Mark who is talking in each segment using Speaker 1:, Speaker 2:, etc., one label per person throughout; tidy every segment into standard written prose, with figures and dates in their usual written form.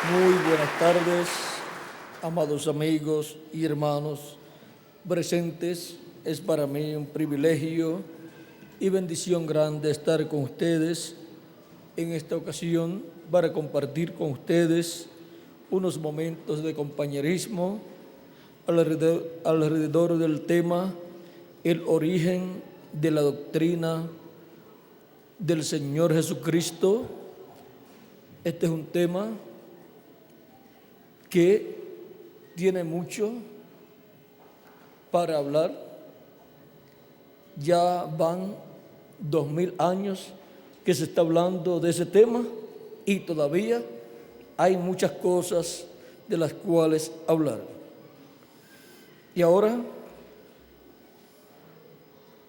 Speaker 1: Muy buenas tardes, amados amigos y hermanos presentes. Es para mí un privilegio y bendición grande estar con ustedes en esta ocasión para compartir con ustedes unos momentos de compañerismo alrededor del tema el origen de la doctrina del Señor Jesucristo. Este es un tema que tiene mucho para hablar. Ya van 2000 años que se está hablando de ese tema y todavía hay muchas cosas de las cuales hablar. Y ahora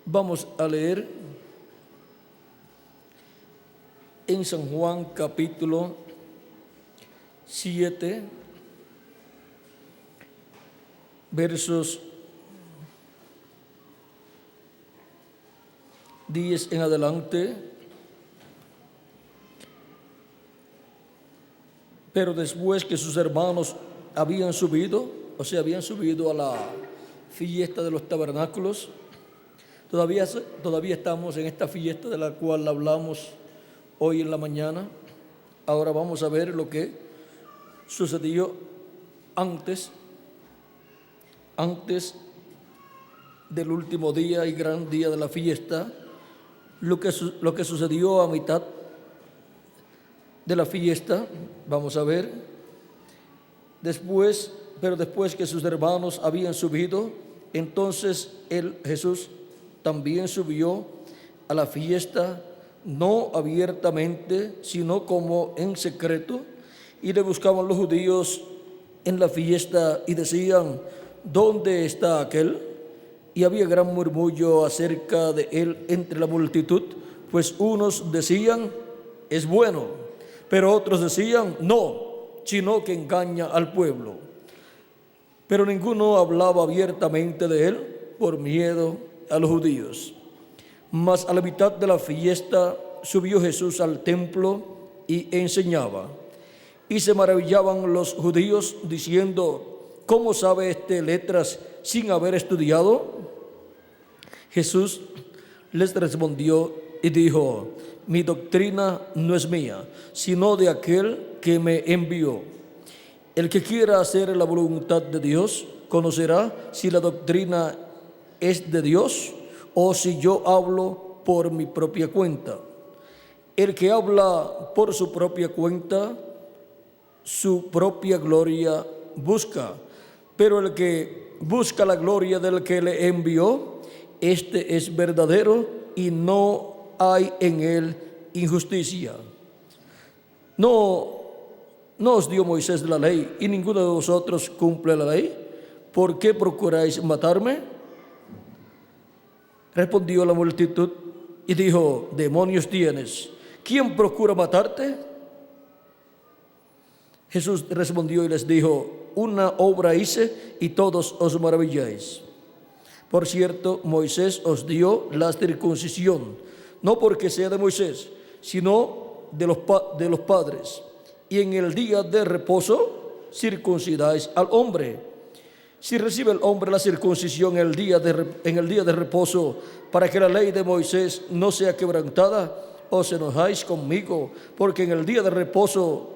Speaker 1: vamos a leer en San Juan capítulo 7, versos 10 en adelante. Pero después que sus hermanos habían subido a la fiesta de los tabernáculos, todavía estamos en esta fiesta de la cual hablamos hoy en la mañana. Ahora vamos a ver lo que sucedió antes del último día y gran día de la fiesta, lo que sucedió a mitad de la fiesta. Vamos a ver. Pero después que sus hermanos habían subido, entonces Jesús también subió a la fiesta, no abiertamente, sino como en secreto, y le buscaban los judíos en la fiesta y decían: ¿dónde está aquel? Y había gran murmullo acerca de él entre la multitud, pues unos decían: es bueno, pero otros decían: no, sino que engaña al pueblo. Pero ninguno hablaba abiertamente de él por miedo a los judíos. Mas a la mitad de la fiesta subió Jesús al templo y enseñaba. Y se maravillaban los judíos diciendo: ¿cómo sabe este letras sin haber estudiado? Jesús les respondió y dijo: mi doctrina no es mía, sino de aquel que me envió. El que quiera hacer la voluntad de Dios conocerá si la doctrina es de Dios o si yo hablo por mi propia cuenta. El que habla por su propia cuenta, su propia gloria busca, pero el que busca la gloria del que le envió, este es verdadero y no hay en él injusticia. ¿No os dio Moisés la ley y ninguno de vosotros cumple la ley? ¿Por qué procuráis matarme? Respondió la multitud y dijo: demonios tienes, ¿quién procura matarte? Jesús respondió y les dijo: una obra hice y todos os maravilláis. Por cierto, Moisés os dio la circuncisión, no porque sea de Moisés, sino de los padres. Y en el día de reposo circuncidáis al hombre. Si recibe el hombre la circuncisión en el día de reposo, para que la ley de Moisés no sea quebrantada, os enojáis conmigo, porque en el día de reposo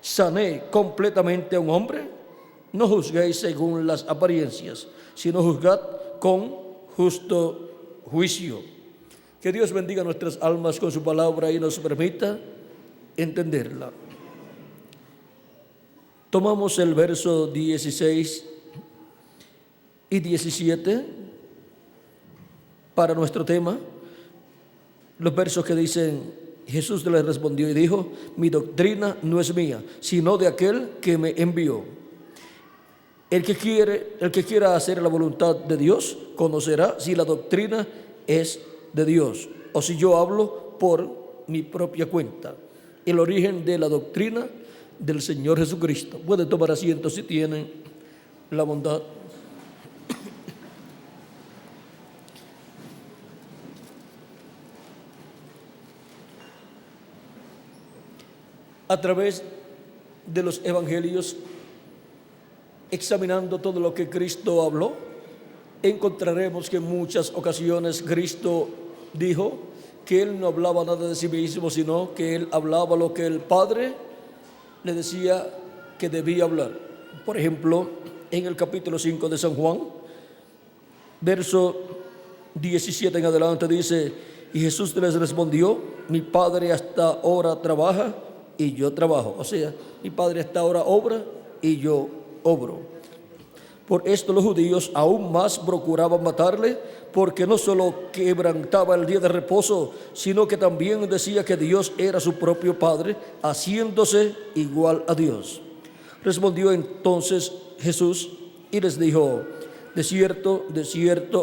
Speaker 1: sané completamente a un hombre. No juzguéis según las apariencias, sino juzgad con justo juicio. Que Dios bendiga nuestras almas con su palabra y nos permita entenderla. Tomamos el verso 16 y 17 para nuestro tema. Los versos que dicen: Jesús le respondió y dijo: mi doctrina no es mía, sino de aquel que me envió. El que quiera hacer la voluntad de Dios conocerá si la doctrina es de Dios o si yo hablo por mi propia cuenta. El origen de la doctrina del Señor Jesucristo. Pueden tomar asiento si tienen la bondad. A través de los evangelios, examinando todo lo que Cristo habló, encontraremos que en muchas ocasiones Cristo dijo que Él no hablaba nada de sí mismo, sino que Él hablaba lo que el Padre le decía que debía hablar. Por ejemplo, en el capítulo 5 de San Juan, verso 17 en adelante dice: y Jesús les respondió: mi Padre hasta ahora trabaja y yo trabajo. O sea, mi Padre hasta ahora obra y yo obro. Por esto los judíos aún más procuraban matarle, porque no solo quebrantaba el día de reposo, sino que también decía que Dios era su propio Padre, haciéndose igual a Dios. Respondió entonces Jesús y les dijo: de cierto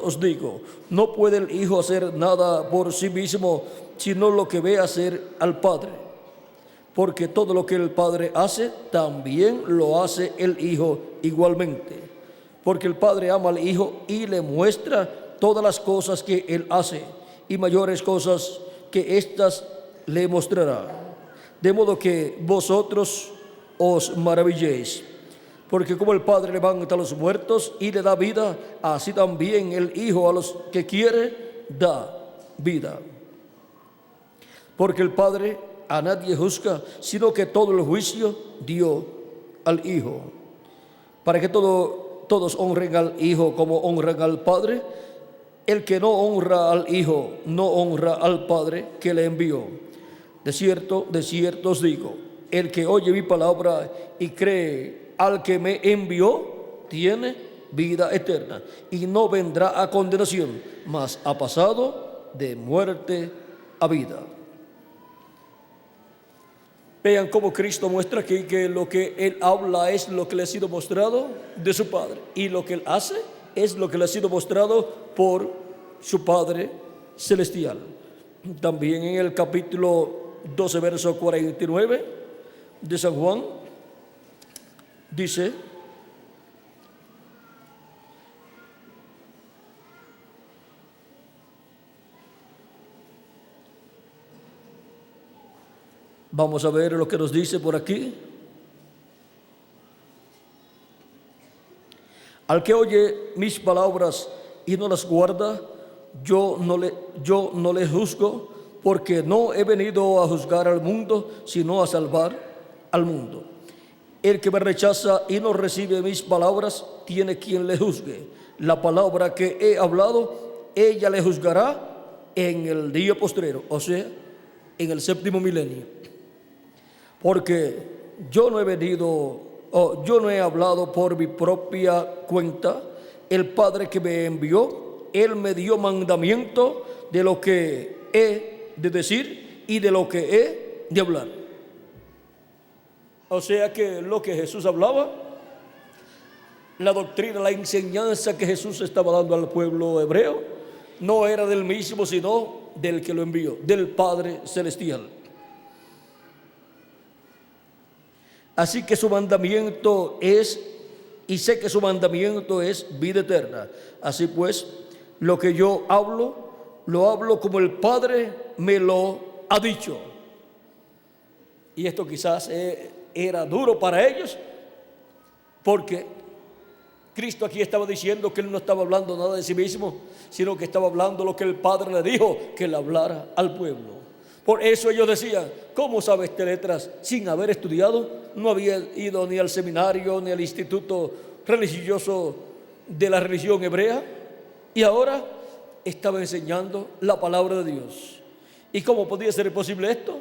Speaker 1: os digo, no puede el Hijo hacer nada por sí mismo, sino lo que ve hacer al Padre. Porque todo lo que el Padre hace, también lo hace el Hijo igualmente. Porque el Padre ama al Hijo y le muestra todas las cosas que Él hace, y mayores cosas que éstas le mostrará. De modo que vosotros os maravilléis. Porque como el Padre levanta a los muertos y le da vida, así también el Hijo a los que quiere da vida. Porque el Padre a nadie juzga, sino que todo el juicio dio al Hijo, para que todos honren al Hijo como honran al Padre. El que no honra al Hijo, no honra al Padre que le envió. De cierto os digo, el que oye mi palabra y cree al que me envió, tiene vida eterna, y no vendrá a condenación, mas ha pasado de muerte a vida. Vean cómo Cristo muestra aquí que lo que Él habla es lo que le ha sido mostrado de su Padre, y lo que Él hace es lo que le ha sido mostrado por su Padre celestial. También en el capítulo 12, verso 49 de San Juan, dice: vamos a ver lo que nos dice por aquí. Al que oye mis palabras y no las guarda, yo no le juzgo, porque no he venido a juzgar al mundo, sino a salvar al mundo. El que me rechaza y no recibe mis palabras, tiene quien le juzgue. La palabra que he hablado, ella le juzgará en el día postrero, o sea, en el séptimo milenio. Porque yo no he hablado por mi propia cuenta. El Padre que me envió, Él me dio mandamiento de lo que he de decir y de lo que he de hablar. O sea que lo que Jesús hablaba, la doctrina, la enseñanza que Jesús estaba dando al pueblo hebreo, no era del mismo, sino del que lo envió, del Padre celestial. Así que su mandamiento es, y sé que su mandamiento es vida eterna. Así pues, lo que yo hablo, lo hablo como el Padre me lo ha dicho. Y esto quizás era duro para ellos, porque Cristo aquí estaba diciendo que Él no estaba hablando nada de sí mismo, sino que estaba hablando lo que el Padre le dijo que le hablara al pueblo. Por eso ellos decían: ¿cómo sabe este letras sin haber estudiado? No había ido ni al seminario ni al instituto religioso de la religión hebrea, y ahora estaba enseñando la palabra de Dios. ¿Y cómo podía ser posible esto?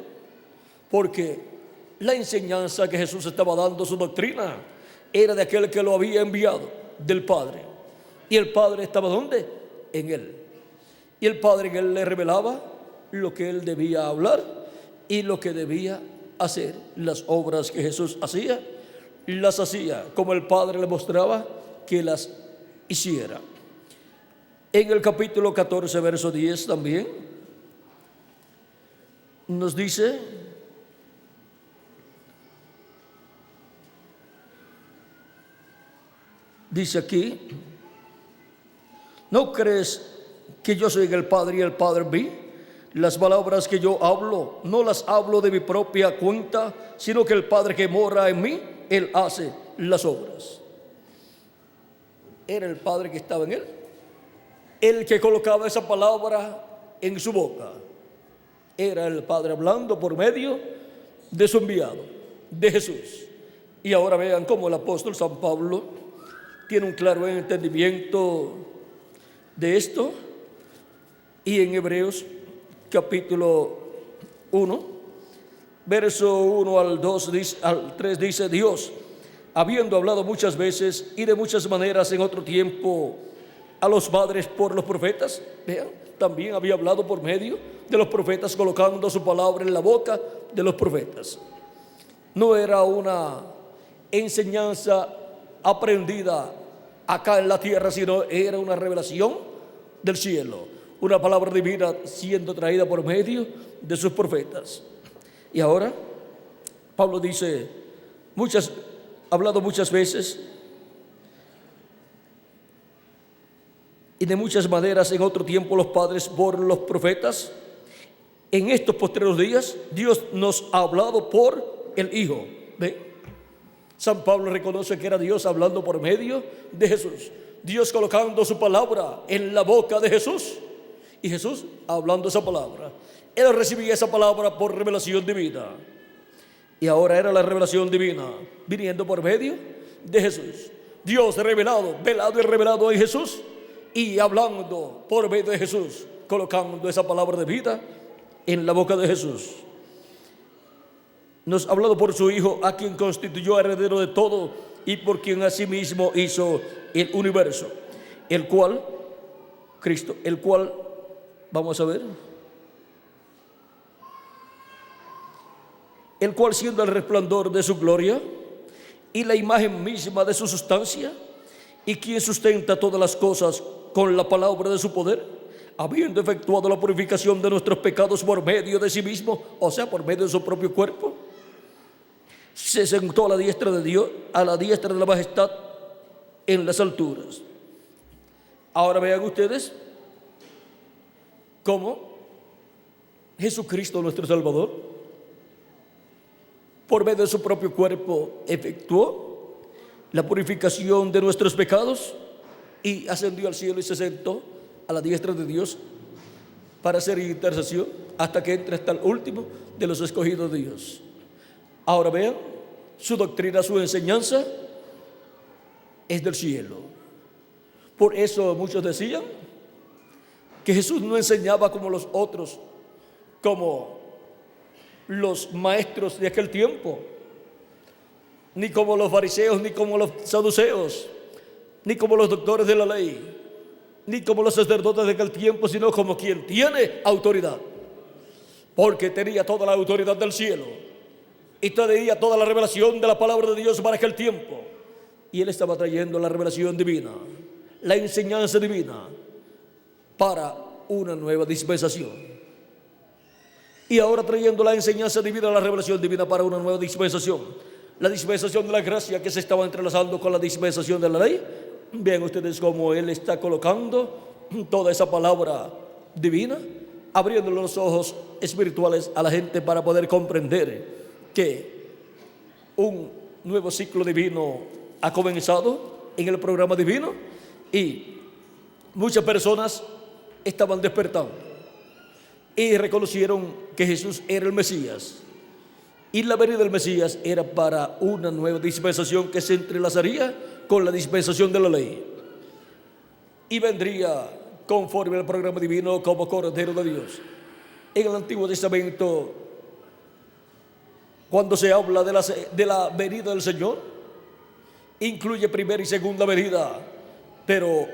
Speaker 1: Porque la enseñanza que Jesús estaba dando, su doctrina, era de aquel que lo había enviado, del Padre. ¿Y el Padre estaba ¿dónde? En Él. Y el Padre en Él le revelaba lo que Él debía hablar y lo que debía hacer. Las obras que Jesús hacía, las hacía como el Padre le mostraba que las hiciera. En el capítulo 14, verso 10 también nos dice: dice aquí: ¿no crees que yo soy el Padre y el Padre en mí? Las palabras que yo hablo, no las hablo de mi propia cuenta, sino que el Padre que mora en mí, Él hace las obras. Era el Padre que estaba en Él, el que colocaba esa palabra en su boca. Era el Padre hablando por medio de su enviado, de Jesús. Y ahora vean cómo el apóstol San Pablo tiene un claro entendimiento de esto. Y en Hebreos capítulo 1, verso 1 al 3 dice: Dios, habiendo hablado muchas veces y de muchas maneras en otro tiempo a los padres por los profetas, vean, también había hablado por medio de los profetas, colocando su palabra en la boca de los profetas. No era una enseñanza aprendida acá en la tierra, sino era una revelación del cielo, una palabra divina siendo traída por medio de sus profetas. Y ahora Pablo dice: hablado muchas veces y de muchas maneras en otro tiempo los padres por los profetas. En estos postreros días Dios nos ha hablado por el Hijo. ¿Ve? San Pablo reconoce que era Dios hablando por medio de Jesús, Dios colocando su palabra en la boca de Jesús y Jesús hablando esa palabra. Él recibía esa palabra por revelación divina, y ahora era la revelación divina viniendo por medio de Jesús. Dios revelado, velado y revelado en Jesús, y hablando por medio de Jesús, colocando esa palabra de vida en la boca de Jesús. Nos ha hablado por su Hijo, a quien constituyó heredero de todo y por quien asimismo hizo el universo, el cual, Cristo, el cual, vamos a ver, el cual siendo el resplandor de su gloria y la imagen misma de su sustancia, y quien sustenta todas las cosas con la palabra de su poder, habiendo efectuado la purificación de nuestros pecados por medio de sí mismo, o sea, por medio de su propio cuerpo, se sentó a la diestra de Dios, a la diestra de la majestad en las alturas. Ahora vean ustedes cómo Jesucristo, nuestro Salvador, por medio de su propio cuerpo efectuó la purificación de nuestros pecados y ascendió al cielo y se sentó a la diestra de Dios para hacer intercesión hasta que entre hasta el último de los escogidos de Dios. Ahora vean, su doctrina, su enseñanza es del cielo. Por eso muchos decían que Jesús no enseñaba como los otros, como los maestros de aquel tiempo, ni como los fariseos, ni como los saduceos, ni como los doctores de la ley, ni como los sacerdotes de aquel tiempo, sino como quien tiene autoridad, porque tenía toda la autoridad del cielo y tenía toda la revelación de la palabra de Dios para aquel tiempo. Y él estaba trayendo la revelación divina, la enseñanza divina para una nueva dispensación. Y ahora trayendo la enseñanza divina, la revelación divina para una nueva dispensación, la dispensación de la gracia que se estaba entrelazando con la dispensación de la ley. Vean ustedes cómo él está colocando toda esa palabra divina, abriendo los ojos espirituales a la gente para poder comprender que un nuevo ciclo divino ha comenzado en el programa divino, y muchas personas estaban despertando y reconocieron que Jesús era el Mesías, y la venida del Mesías era para una nueva dispensación que se entrelazaría con la dispensación de la ley y vendría conforme al programa divino como Cordero de Dios. En el Antiguo Testamento, cuando se habla de la venida del Señor, incluye primera y segunda venida, pero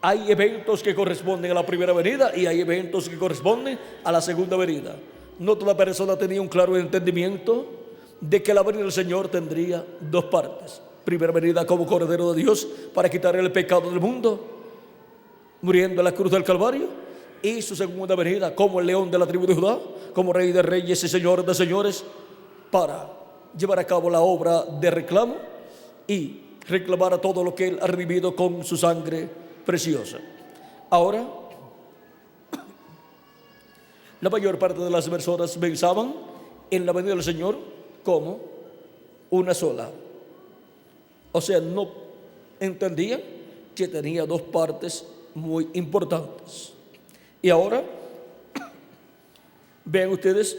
Speaker 1: hay eventos que corresponden a la primera venida y hay eventos que corresponden a la segunda venida. No toda persona tenía un claro entendimiento de que la venida del Señor tendría dos partes: primera venida como Cordero de Dios para quitar el pecado del mundo, muriendo en la cruz del Calvario, y su segunda venida como el león de la tribu de Judá, como Rey de reyes y Señor de señores, para llevar a cabo la obra de reclamo y reclamar a todo lo que él ha redimido con su sangre preciosa. Ahora, la mayor parte de las personas pensaban en la venida del Señor como una sola. O sea, no entendían que tenía dos partes muy importantes. Y ahora, vean ustedes,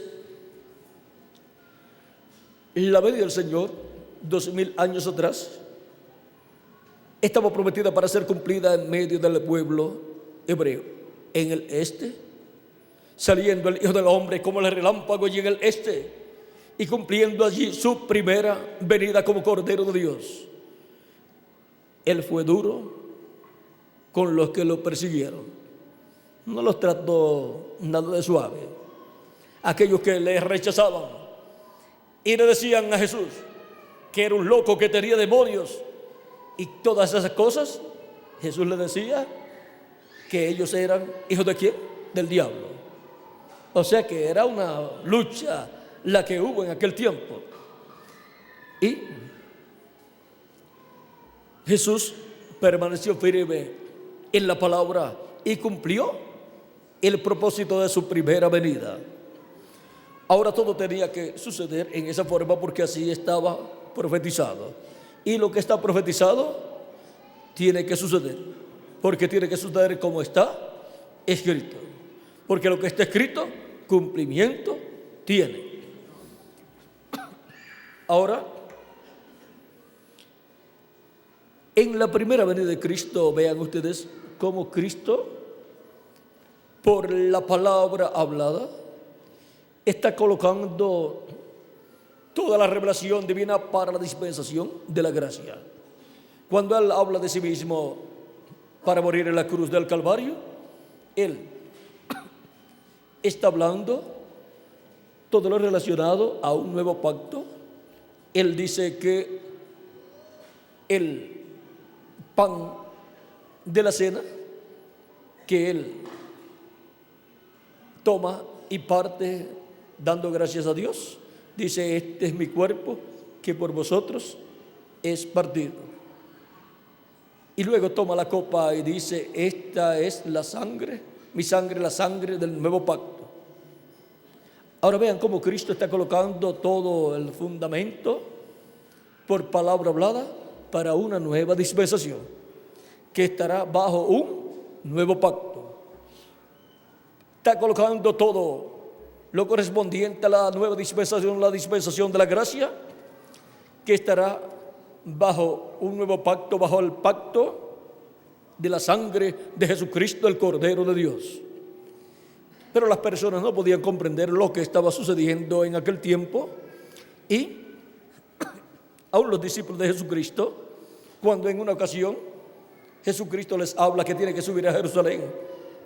Speaker 1: la venida del Señor, 2000 años atrás, estaba prometida para ser cumplida en medio del pueblo hebreo. En el este, saliendo el Hijo del Hombre como el relámpago y en el este, y cumpliendo allí su primera venida como Cordero de Dios. Él fue duro con los que lo persiguieron. No los trató nada de suave. Aquellos que le rechazaban y le decían a Jesús que era un loco, que tenía demonios y todas esas cosas, Jesús le decía que ellos eran hijos de ¿quién? Del diablo. O sea que era una lucha la que hubo en aquel tiempo. Y Jesús permaneció firme en la palabra y cumplió el propósito de su primera venida. Ahora todo tenía que suceder en esa forma porque así estaba profetizado. Y lo que está profetizado tiene que suceder, porque tiene que suceder como está escrito. Porque lo que está escrito, cumplimiento tiene. Ahora, en la primera venida de Cristo, vean ustedes cómo Cristo, por la palabra hablada, está colocando toda la revelación divina para la dispensación de la gracia. Cuando Él habla de sí mismo para morir en la cruz del Calvario, Él está hablando todo lo relacionado a un nuevo pacto. Él dice que el pan de la cena que Él toma y parte dando gracias a Dios, dice: este es mi cuerpo que por vosotros es partido. Y luego toma la copa y dice: esta es la sangre, mi sangre, la sangre del nuevo pacto. Ahora vean cómo Cristo está colocando todo el fundamento por palabra hablada para una nueva dispensación que estará bajo un nuevo pacto. Está colocando todo lo correspondiente a la nueva dispensación, la dispensación de la gracia, que estará bajo un nuevo pacto, bajo el pacto de la sangre de Jesucristo, el Cordero de Dios. Pero las personas no podían comprender lo que estaba sucediendo en aquel tiempo, y aún los discípulos de Jesucristo, cuando en una ocasión Jesucristo les habla que tiene que subir a Jerusalén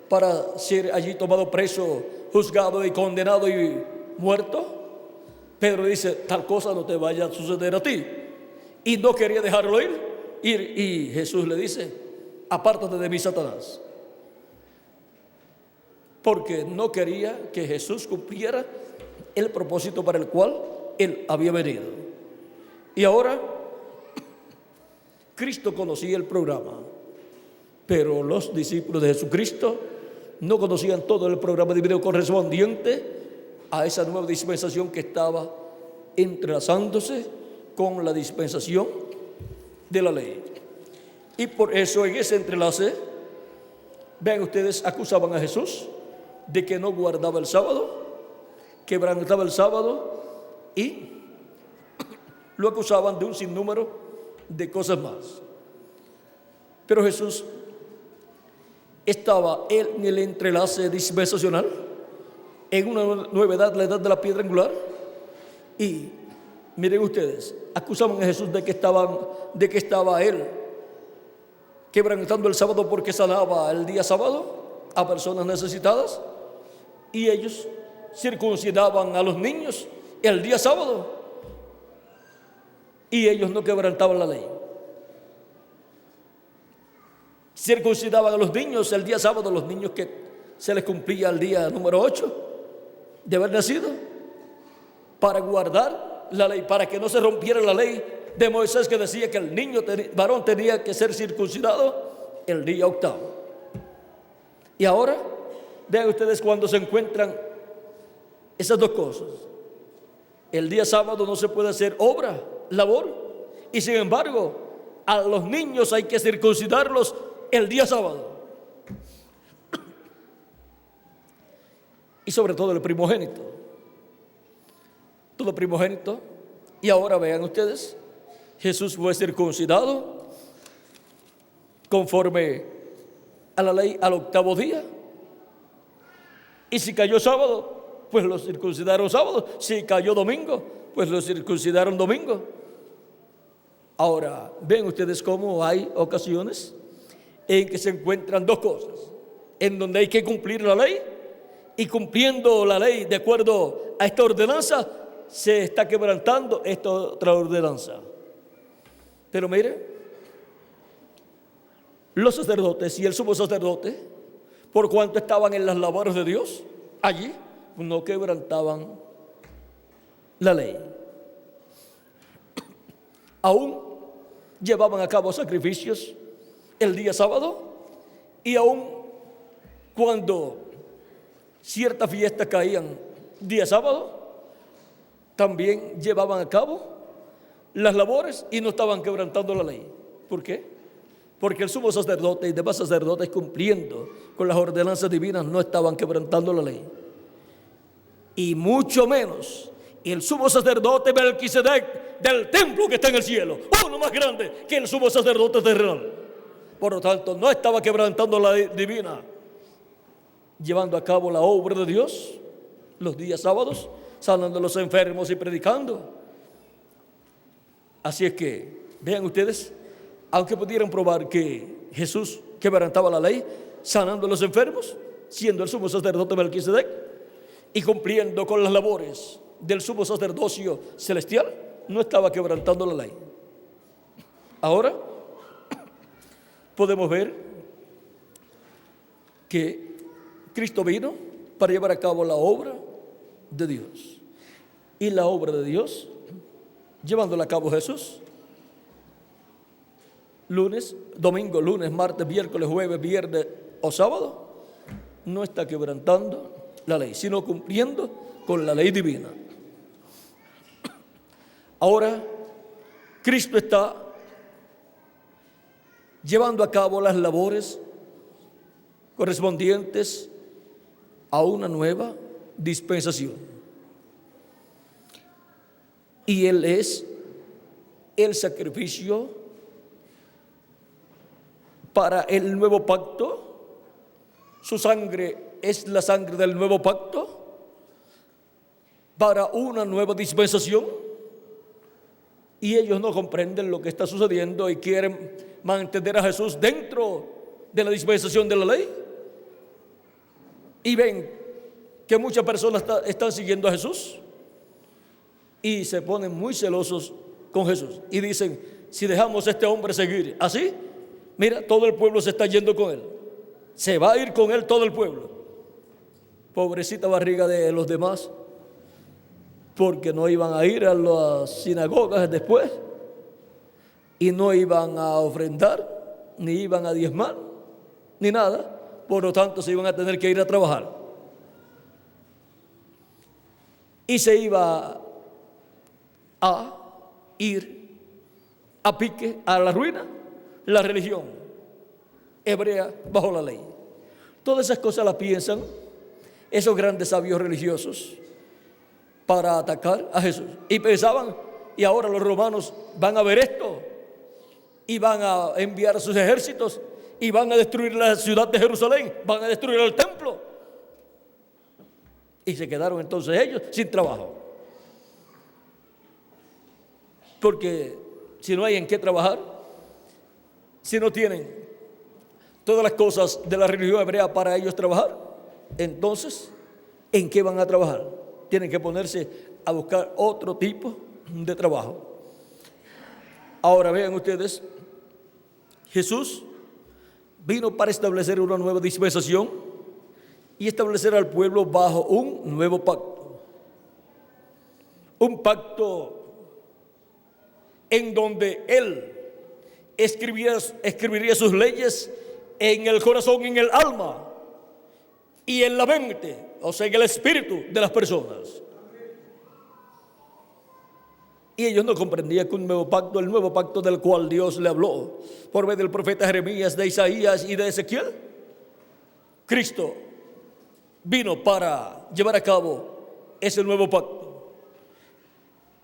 Speaker 1: para ser allí tomado preso, juzgado y condenado y muerto, Pedro dice: tal cosa no te vaya a suceder a ti. Y no quería dejarlo ir. Y Jesús le dice: apártate de mí, Satanás. Porque no quería que Jesús cumpliera el propósito para el cual Él había venido. Y ahora Cristo conocía el programa, pero los discípulos de Jesucristo no conocían todo el programa divino correspondiente a esa nueva dispensación que estaba entrelazándose con la dispensación de la ley. Y por eso en ese entrelace, vean ustedes, acusaban a Jesús de que no guardaba el sábado, quebrantaba el sábado, y lo acusaban de un sinnúmero de cosas más. Pero Jesús estaba en el entrelace dispensacional, en una nueva edad, la edad de la piedra angular. Y miren ustedes, acusaban a Jesús de que estaba Él quebrantando el sábado porque sanaba el día sábado a personas necesitadas, y ellos circuncidaban a los niños el día sábado y ellos no quebrantaban la ley. Circuncidaban a los niños el día sábado, los niños que se les cumplía el día número 8 de haber nacido, para guardar la ley, para que no se rompiera la ley de Moisés, que decía que el niño varón tenía que ser circuncidado el día 8. Y ahora vean ustedes, cuando se encuentran esas dos cosas. El día sábado no se puede hacer obra, labor, y sin embargo, a los niños hay que circuncidarlos el día sábado. Y sobre todo el primogénito. Todo primogénito. Y ahora vean ustedes, Jesús fue circuncidado conforme a la ley al octavo día. Y si cayó sábado, pues lo circuncidaron sábado. Si cayó domingo, pues lo circuncidaron domingo. Ahora, ven ustedes cómo hay ocasiones en que se encuentran dos cosas, en donde hay que cumplir la ley, y cumpliendo la ley de acuerdo a esta ordenanza, se está quebrantando esta otra ordenanza. Pero mire, los sacerdotes y el sumo sacerdote, por cuanto estaban en las labores de Dios, allí no quebrantaban la ley. Aún llevaban a cabo sacrificios el día sábado, y aún cuando ciertas fiestas caían día sábado, también llevaban a cabo las labores y no estaban quebrantando la ley. ¿Por qué? Porque el sumo sacerdote y demás sacerdotes, cumpliendo con las ordenanzas divinas, no estaban quebrantando la ley. Y mucho menos el sumo sacerdote Melquisedec del templo que está en el cielo, uno más grande que el sumo sacerdote terrenal. Por lo tanto, no estaba quebrantando la ley divina, llevando a cabo la obra de Dios los días sábados, sanando a los enfermos y predicando. Así es que, vean ustedes, aunque pudieran probar que Jesús quebrantaba la ley, sanando a los enfermos, siendo el sumo sacerdote Melquisedec y cumpliendo con las labores del sumo sacerdocio celestial, no estaba quebrantando la ley. Ahora podemos ver que Cristo vino para llevar a cabo la obra de Dios. Y la obra de Dios, llevándola a cabo Jesús, lunes, domingo, lunes, martes, miércoles, jueves, viernes o sábado, no está quebrantando la ley, sino cumpliendo con la ley divina. Ahora, Cristo está llevando a cabo las labores correspondientes a una nueva dispensación. Y Él es el sacrificio para el nuevo pacto. Su sangre es la sangre del nuevo pacto para una nueva dispensación. Y ellos no comprenden lo que está sucediendo y quieren mantener a Jesús dentro de la dispensación de la ley. Y ven que muchas personas están siguiendo a Jesús y se ponen muy celosos con Jesús y dicen: si dejamos a este hombre seguir así, mira, todo el pueblo se está yendo con él, se va a ir con él todo el pueblo. Pobrecita barriga de los demás, porque no iban a ir a las sinagogas después y no iban a ofrendar, ni iban a diezmar, ni nada. Por lo tanto, se iban a tener que ir a trabajar. Y se iba a ir a pique, a la ruina, la religión hebrea bajo la ley. Todas esas cosas las piensan esos grandes sabios religiosos para atacar a Jesús. Y pensaban, y ahora los romanos van a ver esto y van a enviar a sus ejércitos y van a destruir la ciudad de Jerusalén, van a destruir el templo. Y se quedaron entonces ellos sin trabajo. Porque si no hay en qué trabajar, si no tienen todas las cosas de la religión hebrea para ellos trabajar, entonces, ¿en qué van a trabajar? Tienen que ponerse a buscar otro tipo de trabajo. Ahora vean ustedes, Jesús vino para establecer una nueva dispensación y establecer al pueblo bajo un nuevo pacto. Un pacto en donde Él escribiría sus leyes en el corazón, en el alma y en la mente o sea, en el espíritu de las personas. Y ellos no comprendían que un nuevo pacto, el nuevo pacto del cual Dios le habló por medio del profeta Jeremías, de Isaías y de Ezequiel, Cristo vino para llevar a cabo ese nuevo pacto.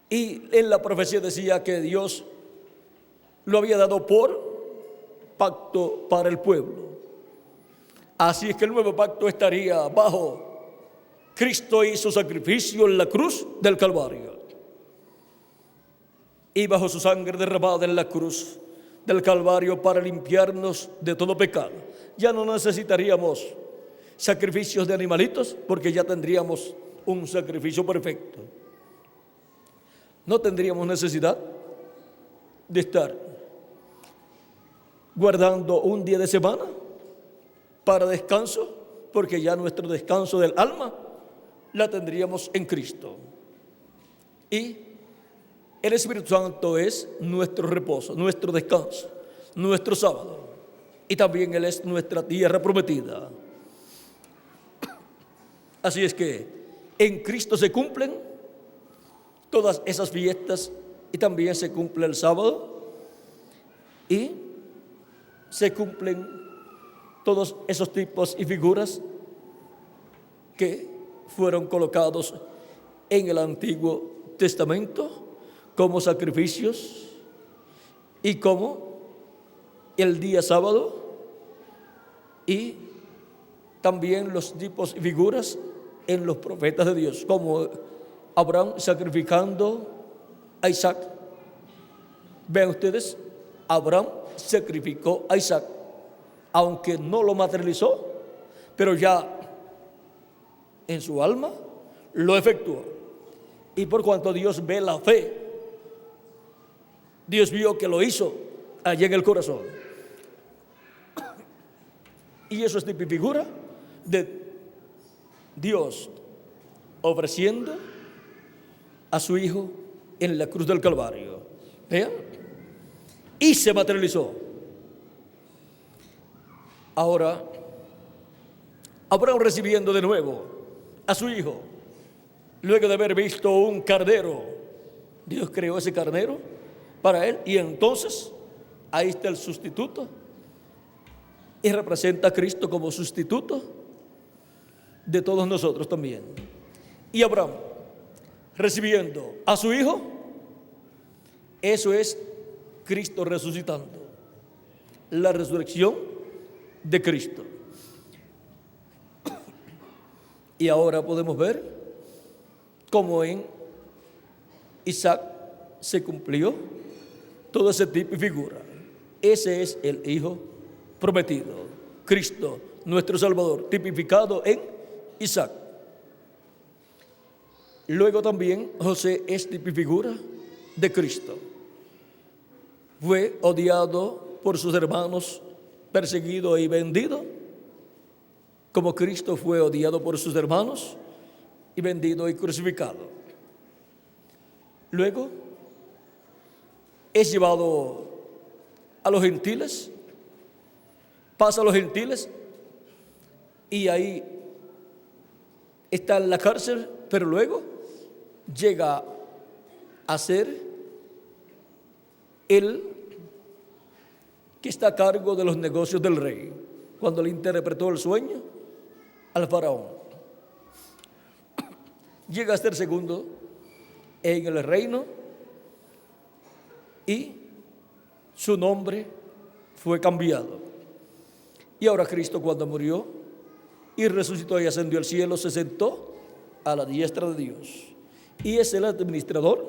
Speaker 1: Y en la profecía decía que Dios lo había dado por pacto para el pueblo. Así es que el nuevo pacto estaría bajo Cristo y su sacrificio en la cruz del Calvario, y bajo su sangre derramada en la cruz del Calvario para limpiarnos de todo pecado. Ya no necesitaríamos sacrificios de animalitos, porque ya tendríamos un sacrificio perfecto. No tendríamos necesidad de estar guardando un día de semana para descanso, porque ya nuestro descanso del alma la tendríamos en Cristo. Y el Espíritu Santo es nuestro reposo, nuestro descanso, nuestro sábado. Y también Él es nuestra tierra prometida. Así es que en Cristo se cumplen todas esas fiestas, y también se cumple el sábado, y se cumplen todos esos tipos y figuras que fueron colocados en el Antiguo Testamento como sacrificios, y como el día sábado, y también los tipos y figuras en los profetas de Dios, como Abraham sacrificando a Isaac. Vean ustedes, Abraham sacrificó a Isaac, aunque no lo materializó, pero ya en su alma lo efectuó. Y por cuanto Dios ve la fe, Dios vio que lo hizo allá en el corazón. Y eso es tipo y figura de Dios ofreciendo a su Hijo en la cruz del Calvario. ¿Vean? Y se materializó. Ahora, Abraham recibiendo de nuevo a su Hijo, luego de haber visto un carnero, Dios creó ese carnero para él, y entonces ahí está el sustituto, y representa a Cristo como sustituto de todos nosotros también. Y Abraham recibiendo a su Hijo, eso es Cristo resucitando, la resurrección de Cristo. Y ahora podemos ver cómo en Isaac se cumplió todo ese tipo y figura. Ese es el Hijo prometido, Cristo, nuestro Salvador, tipificado en Isaac. Luego también José es tipo y figura de Cristo. Fue odiado por sus hermanos, perseguido y vendido, como Cristo fue odiado por sus hermanos y vendido y crucificado. Luego es llevado a los gentiles, pasa a los gentiles, y ahí está en la cárcel, pero luego llega a ser el que está a cargo de los negocios del rey, cuando le interpretó el sueño al faraón. Llega a ser segundo en el reino, y su nombre fue cambiado. Y ahora Cristo, cuando murió y resucitó y ascendió al cielo, se sentó a la diestra de Dios, y es el administrador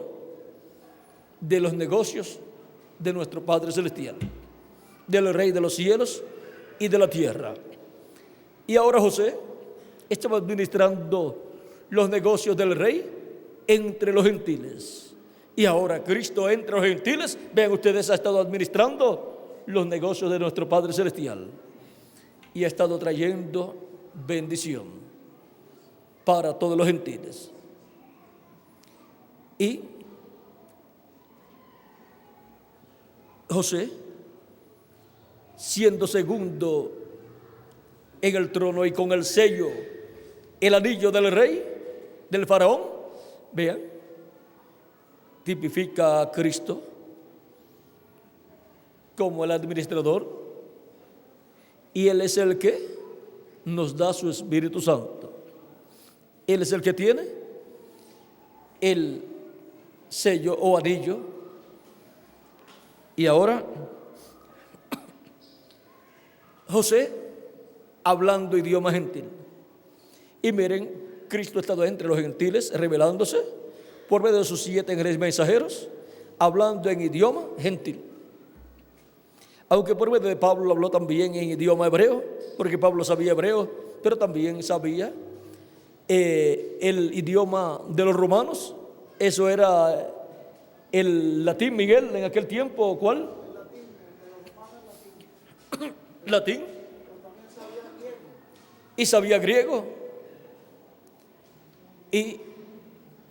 Speaker 1: de los negocios de nuestro Padre Celestial, del Rey de los cielos y de la tierra. Y ahora José estaba administrando los negocios del rey entre los gentiles. Y ahora Cristo entre los gentiles, vean ustedes, ha estado administrando los negocios de nuestro Padre Celestial, y ha estado trayendo bendición para todos los gentiles. Y José, siendo segundo en el trono y con el sello El anillo del rey, del faraón, vean, tipifica a Cristo como el administrador, y Él es el que nos da su Espíritu Santo. Él es el que tiene el sello o anillo. Y ahora José hablando idioma gentil. Y miren, Cristo ha estado entre los gentiles revelándose por medio de sus 7 mensajeros, hablando en idioma gentil. Aunque por medio de Pablo habló también en idioma hebreo, porque Pablo sabía hebreo, pero también sabía el idioma de los romanos. Eso era el latín, Miguel, en aquel tiempo. ¿Cuál? Latín. Y sabía griego. Y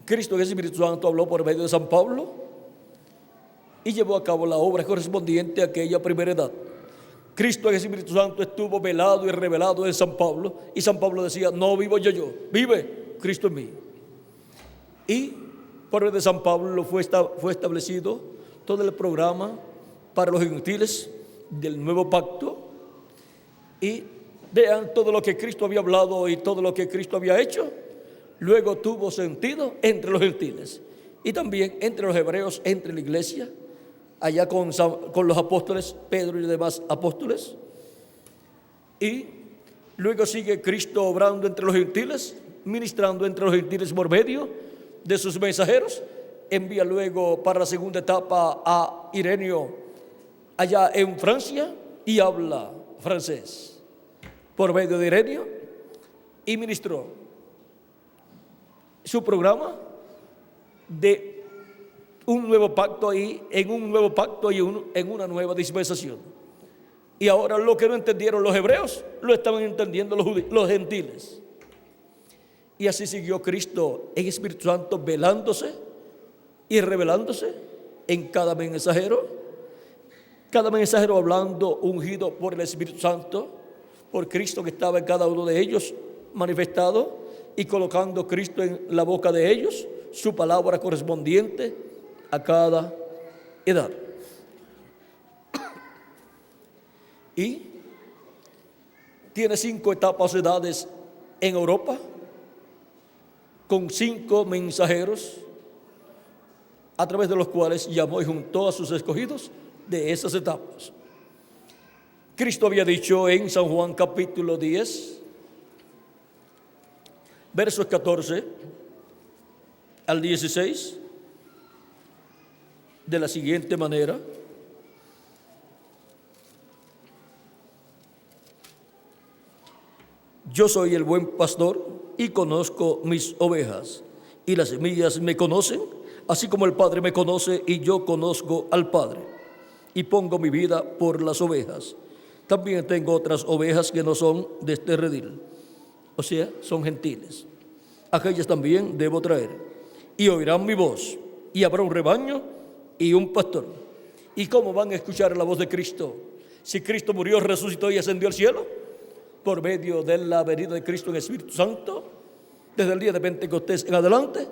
Speaker 1: Cristo, que es Espíritu Santo, habló por medio de San Pablo y llevó a cabo la obra correspondiente a aquella primera edad. Cristo, el Espíritu Santo, estuvo velado y revelado en San Pablo, y San Pablo decía: no vivo yo, vive Cristo en mí. Y por medio de San Pablo fue establecido todo el programa para los gentiles del nuevo pacto. Y vean, todo lo que Cristo había hablado y todo lo que Cristo había hecho, luego tuvo sentido entre los gentiles y también entre los hebreos, entre la iglesia, allá con los apóstoles, Pedro y los demás apóstoles. Y luego sigue Cristo obrando entre los gentiles, ministrando entre los gentiles por medio de sus mensajeros. Envía luego para la segunda etapa a Ireneo allá en Francia, y habla francés por medio de Ireneo, y ministró su programa de un nuevo pacto ahí, en un nuevo pacto y en una nueva dispensación. Y ahora lo que no entendieron los hebreos, lo estaban entendiendo los gentiles. Y así siguió Cristo en Espíritu Santo, velándose y revelándose en cada mensajero hablando, ungido por el Espíritu Santo, por Cristo que estaba en cada uno de ellos manifestado, y colocando Cristo en la boca de ellos su palabra correspondiente a cada edad. Y tiene 5 etapas o edades en Europa, con 5 mensajeros, a través de los cuales llamó y juntó a sus escogidos de esas etapas. Cristo había dicho en San Juan capítulo 10, versos 14 al 16, de la siguiente manera: yo soy el buen pastor y conozco mis ovejas, y las mías me conocen, así como el Padre me conoce y yo conozco al Padre, y pongo mi vida por las ovejas. También tengo otras ovejas que no son de este redil, o sea, son gentiles. Aquellas también debo traer, y oirán mi voz, y habrá un rebaño y un pastor. ¿Y cómo van a escuchar la voz de Cristo si Cristo murió, resucitó y ascendió al cielo? Por medio de la venida de Cristo en Espíritu Santo, desde el día de Pentecostés en adelante,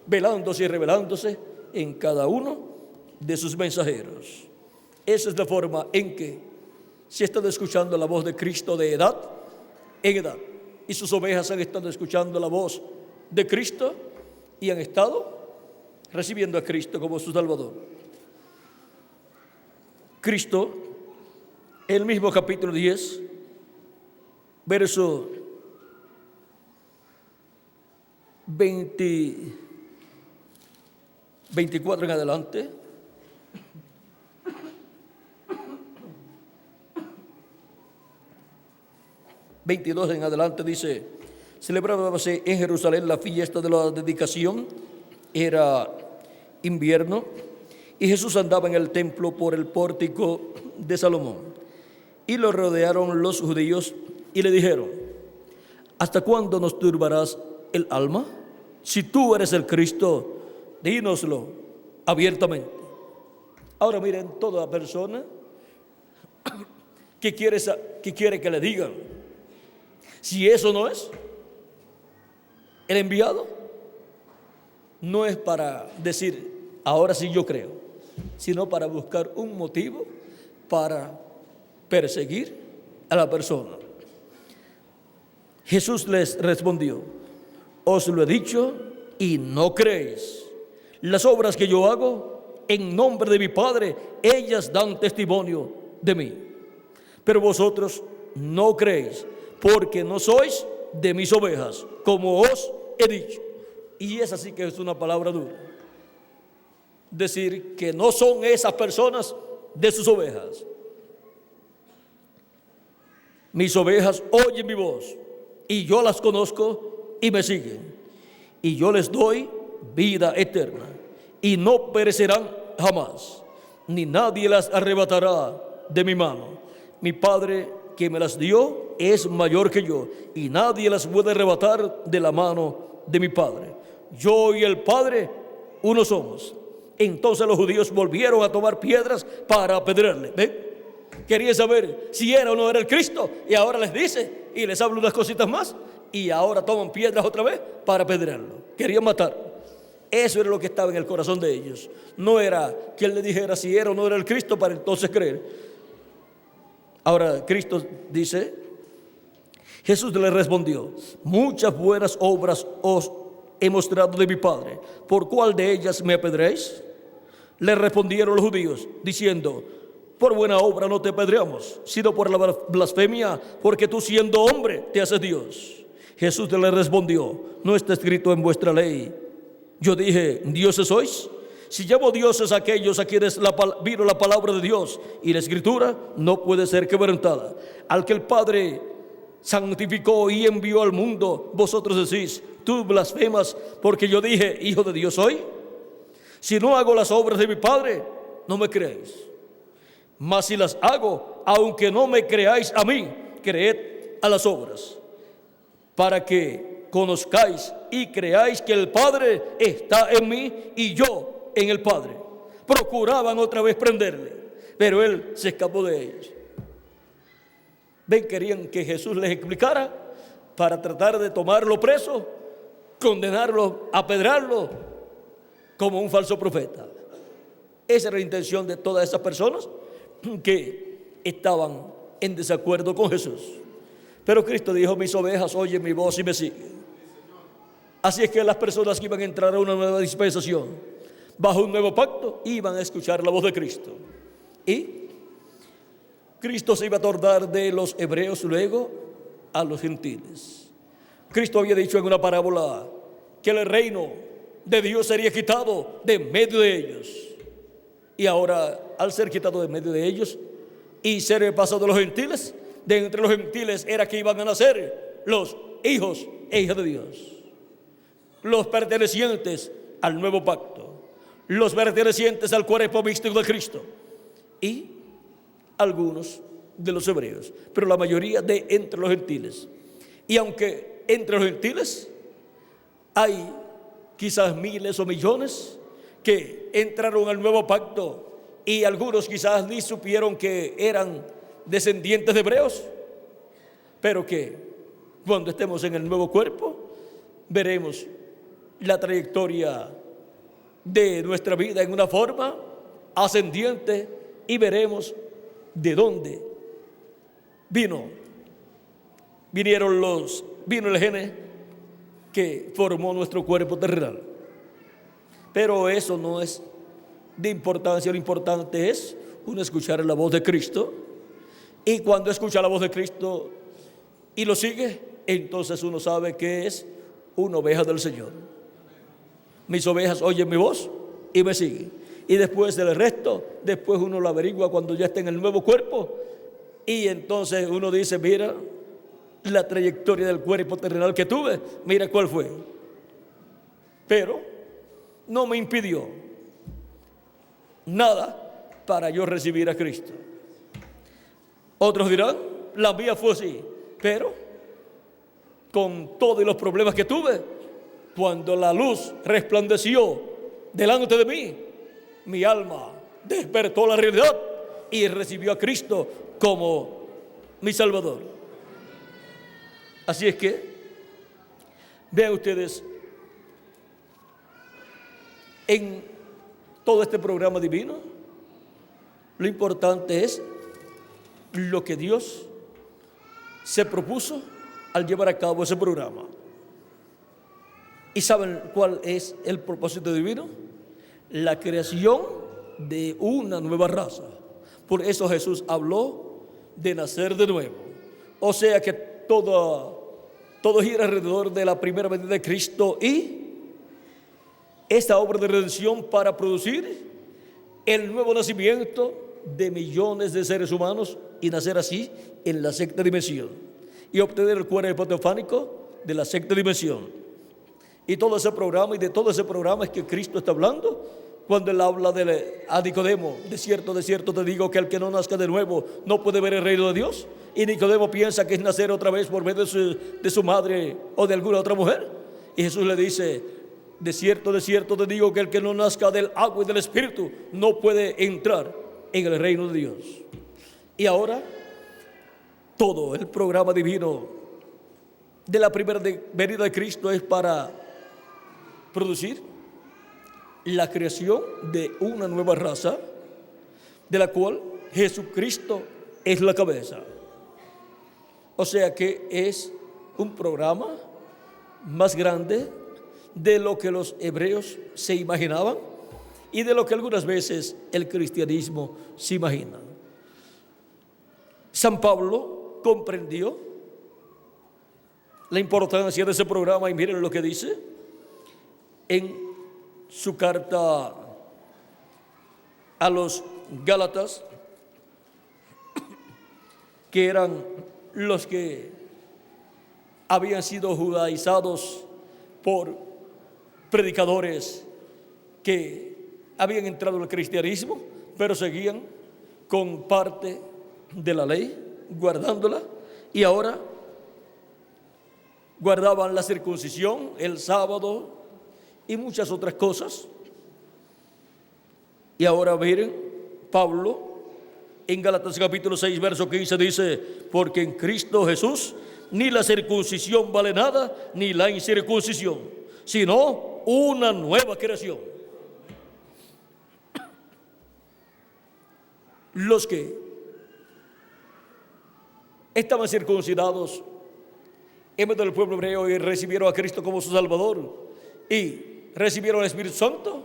Speaker 1: velándose y revelándose en cada uno de sus mensajeros. Esa es la forma en que se ha estado escuchando la voz de Cristo de edad en edad, y sus ovejas han estado escuchando la voz de Cristo y han estado recibiendo a Cristo como su Salvador. Cristo, el mismo capítulo 10, verso 24 en adelante, ...22 en adelante dice: celebrábase en Jerusalén la fiesta de la dedicación. Era invierno, y Jesús andaba en el templo por el pórtico de Salomón. Y lo rodearon los judíos y le dijeron: ¿hasta cuándo nos turbarás el alma? Si tú eres el Cristo, dínoslo abiertamente. Ahora miren, toda persona que quiere que le digan, si eso no es, El enviado no es para decir, ahora sí yo creo, sino para buscar un motivo para perseguir a la persona. Jesús les respondió: os lo he dicho y no creéis. Las obras que yo hago en nombre de mi Padre, ellas dan testimonio de mí. Pero vosotros no creéis, porque no sois de mis ovejas, como os he dicho. Y esa sí que es una palabra dura. Decir que no son esas personas de sus ovejas. Mis ovejas oyen mi voz, y yo las conozco y me siguen. Y yo les doy vida eterna, y no perecerán jamás, ni nadie las arrebatará de mi mano. Mi Padre que me las dio es mayor que yo, y nadie las puede arrebatar de la mano de mi Padre. Yo y el Padre uno somos. Entonces los judíos volvieron a tomar piedras para apedrearle. ¿Ven? Querían saber si era o no era el Cristo, y ahora les dice y les habla unas cositas más, y ahora toman piedras otra vez para apedrearlo. Querían matarlo. Eso era lo que estaba en el corazón de ellos. No era que él le dijera si era o no era el Cristo para entonces creer. Ahora Cristo dice, Jesús le respondió: muchas buenas obras os he mostrado de mi Padre, ¿por cuál de ellas me apedreáis? Le respondieron los judíos diciendo: por buena obra no te apedreamos, sino por la blasfemia, porque tú siendo hombre te haces Dios. Jesús le respondió: ¿no está escrito en vuestra ley? Yo dije, ¿dioses sois? Si llamo dioses a aquellos a quienes vino la palabra de Dios, y la escritura no puede ser quebrantada. Al que el Padre santificó y envió al mundo, vosotros decís, tú blasfemas, porque yo dije, hijo de Dios soy. Si no hago las obras de mi Padre, no me creéis. Mas si las hago, aunque no me creáis a mí, creed a las obras, para que conozcáis y creáis que el Padre está en mí y yo en el Padre. Procuraban otra vez prenderle, pero él se escapó de ellos. Ven, querían que Jesús les explicara para tratar de tomarlo preso, condenarlo, apedrearlo como un falso profeta. Esa era la intención de todas esas personas que estaban en desacuerdo con Jesús. Pero Cristo dijo: mis ovejas oyen mi voz y me siguen. Así es que las personas que iban a entrar a una nueva dispensación, bajo un nuevo pacto, iban a escuchar la voz de Cristo. Y Cristo se iba a tornar de los hebreos luego a los gentiles. Cristo había dicho en una parábola que el reino de Dios sería quitado de medio de ellos. Y ahora, al ser quitado de medio de ellos y ser pasado a los gentiles, de entre los gentiles era que iban a nacer los hijos e hijas de Dios, los pertenecientes al nuevo pacto, los pertenecientes al cuerpo místico de Cristo, y algunos de los hebreos, pero la mayoría de entre los gentiles. Y aunque entre los gentiles hay quizás miles o millones que entraron al nuevo pacto, y algunos quizás ni supieron que eran descendientes de hebreos, pero que cuando estemos en el nuevo cuerpo veremos la trayectoria de nuestra vida en una forma ascendiente, y veremos de dónde vino el gene que formó nuestro cuerpo terrenal. Pero eso no es de importancia. Lo importante es uno escuchar la voz de Cristo, y cuando escucha la voz de Cristo y lo sigue, entonces uno sabe que es una oveja del Señor. Mis ovejas oyen mi voz y me siguen. Y después del resto, después uno lo averigua cuando ya está en el nuevo cuerpo, y entonces uno dice: mira la trayectoria del cuerpo terrenal que tuve, mira cuál fue. Pero no me impidió nada para yo recibir a Cristo. Otros dirán: la mía fue así, pero con todos los problemas que tuve, cuando la luz resplandeció delante de mí, mi alma despertó la realidad y recibió a Cristo como mi Salvador. Así es que Vean ustedes, en todo este programa divino, lo importante es lo que Dios se propuso al llevar a cabo ese programa. ¿Y saben cuál es el propósito divino? La creación de una nueva raza. Por eso Jesús habló de nacer de nuevo. O sea que todo gira alrededor de la primera venida de Cristo y esta obra de redención para producir el nuevo nacimiento de millones de seres humanos y nacer así en la sexta dimensión y obtener el cuerpo teofánico de la sexta dimensión. Y todo ese programa, y de todo ese programa es que Cristo está hablando cuando Él habla a Nicodemo: de cierto te digo que el que no nazca de nuevo no puede ver el reino de Dios. Y Nicodemo piensa que es nacer otra vez por medio de su madre o de alguna otra mujer. Y Jesús le dice: de cierto te digo que el que no nazca del agua y del Espíritu no puede entrar en el reino de Dios. Y ahora todo el programa divino de la primera venida de Cristo es para producir la creación de una nueva raza, de la cual Jesucristo es la cabeza. O sea que es un programa más grande de lo que los hebreos se imaginaban y de lo que algunas veces el cristianismo se imagina. San Pablo comprendió la importancia de ese programa y miren lo que dice en su carta a los Gálatas, que eran los que habían sido judaizados por predicadores que habían entrado en el cristianismo, pero seguían con parte de la ley, guardándola, y ahora guardaban la circuncisión, el sábado y muchas otras cosas. Y ahora miren, Pablo en Gálatas capítulo 6 verso 15 dice: porque en Cristo Jesús ni la circuncisión vale nada, ni la incircuncisión, sino una nueva creación. Los que estaban circuncidados en medio del pueblo hebreo y recibieron a Cristo como su Salvador y recibieron el Espíritu Santo,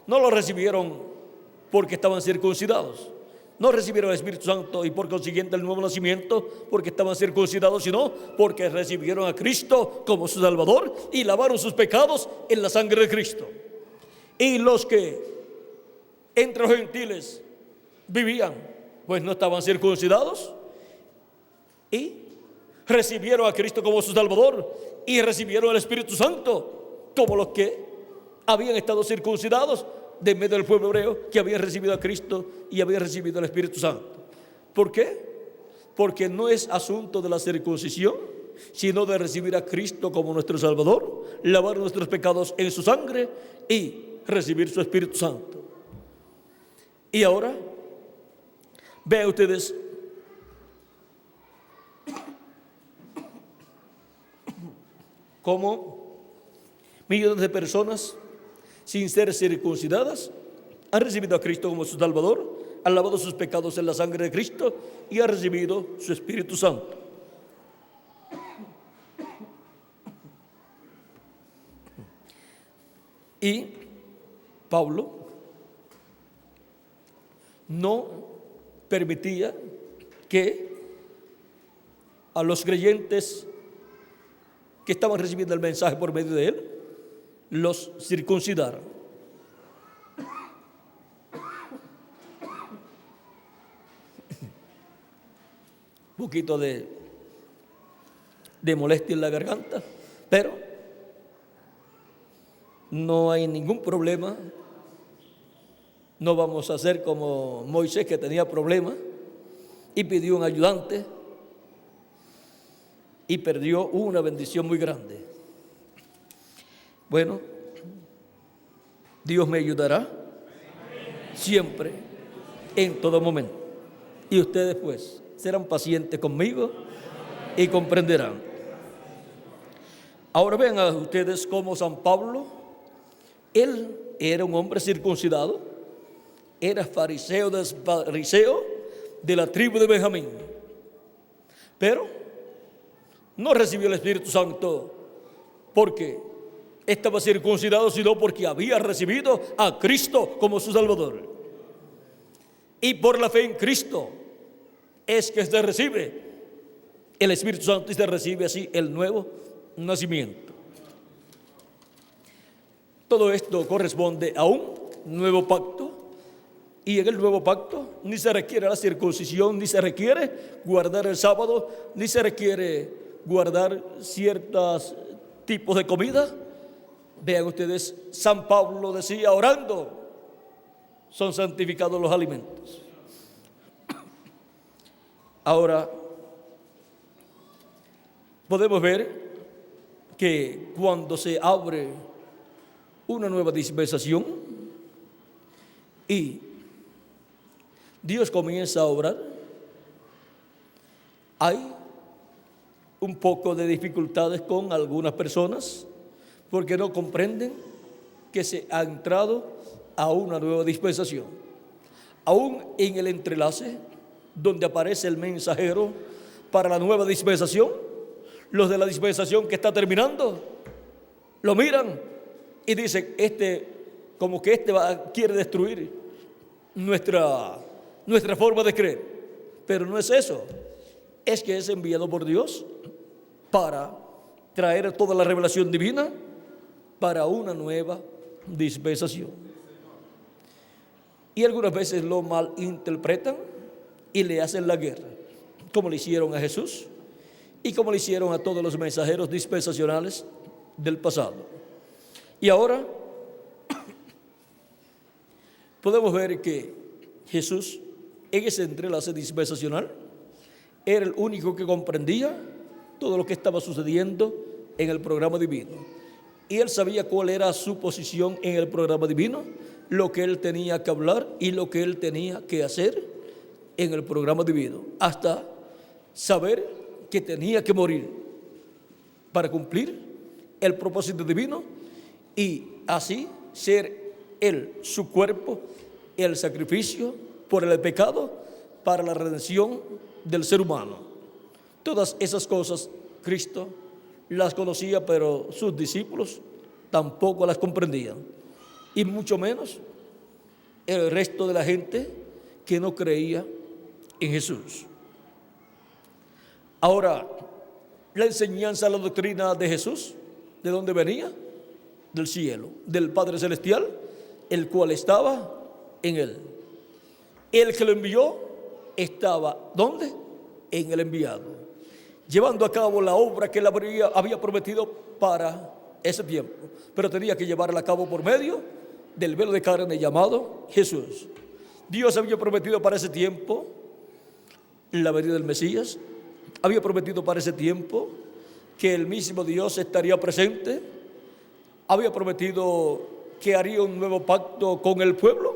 Speaker 1: no lo recibieron porque estaban circuncidados. No recibieron el Espíritu Santo y por consiguiente el nuevo nacimiento porque estaban circuncidados, sino porque recibieron a Cristo como su Salvador y lavaron sus pecados en la sangre de Cristo. Y los que entre los gentiles vivían, pues no estaban circuncidados y recibieron a Cristo como su Salvador y recibieron el Espíritu Santo como los que habían estado circuncidados de medio del pueblo hebreo, que había recibido a Cristo y había recibido el Espíritu Santo. ¿Por qué? Porque no es asunto de la circuncisión, sino de recibir a Cristo como nuestro Salvador, lavar nuestros pecados en su sangre y recibir su Espíritu Santo. Y ahora vean ustedes cómo millones de personas sin ser circuncidadas han recibido a Cristo como su Salvador, han lavado sus pecados en la sangre de Cristo y han recibido su Espíritu Santo. Y Pablo no permitía que a los creyentes que estaban recibiendo el mensaje por medio de él los circuncidaran. Un poquito de molestia en la garganta, pero no hay ningún problema. No vamos a hacer como Moisés, que tenía problemas y pidió un ayudante y perdió una bendición muy grande. Bueno, Dios me ayudará siempre, en todo momento. Y ustedes pues serán pacientes conmigo y comprenderán. Ahora vean a ustedes cómo San Pablo, él era un hombre circuncidado, era fariseo de la tribu de Benjamín, pero no recibió el Espíritu Santo porque estaba circuncidado, sino porque había recibido a Cristo como su Salvador. Y por la fe en Cristo es que se recibe el Espíritu Santo y se recibe así el nuevo nacimiento. Todo esto corresponde a un nuevo pacto, y en el nuevo pacto ni se requiere la circuncisión, ni se requiere guardar el sábado, ni se requiere guardar ciertos tipos de comida. Vean ustedes, San Pablo decía, orando son santificados los alimentos. Ahora, podemos ver que cuando se abre una nueva dispensación y Dios comienza a obrar, hay un poco de dificultades con algunas personas porque no comprenden que se ha entrado a una nueva dispensación. Aún en el entrelace donde aparece el mensajero para la nueva dispensación, los de la dispensación que está terminando lo miran y dicen, como que quiere destruir nuestra forma de creer. Pero no es eso, es que es enviado por Dios para traer toda la revelación divina para una nueva dispensación. Y algunas veces lo malinterpretan y le hacen la guerra, como le hicieron a Jesús y como le hicieron a todos los mensajeros dispensacionales del pasado. Y ahora podemos ver que Jesús, en ese entrelace dispensacional, era el único que comprendía todo lo que estaba sucediendo en el programa divino. Y él sabía cuál era su posición en el programa divino, lo que él tenía que hablar y lo que él tenía que hacer en el programa divino, hasta saber que tenía que morir para cumplir el propósito divino y así ser él, su cuerpo, el sacrificio por el pecado para la redención del ser humano. Todas esas cosas Cristo las conocía, pero sus discípulos tampoco las comprendían, y mucho menos el resto de la gente que no creía en Jesús. Ahora, la enseñanza, la doctrina de Jesús, ¿de dónde venía? Del cielo, del Padre Celestial, el cual estaba en él. El que lo envió estaba, ¿dónde? En el enviado, llevando a cabo la obra que él había prometido para ese tiempo, pero tenía que llevarla a cabo por medio del velo de carne llamado Jesús. Dios había prometido para ese tiempo la venida del Mesías, había prometido para ese tiempo que el mismo Dios estaría presente, había prometido que haría un nuevo pacto con el pueblo,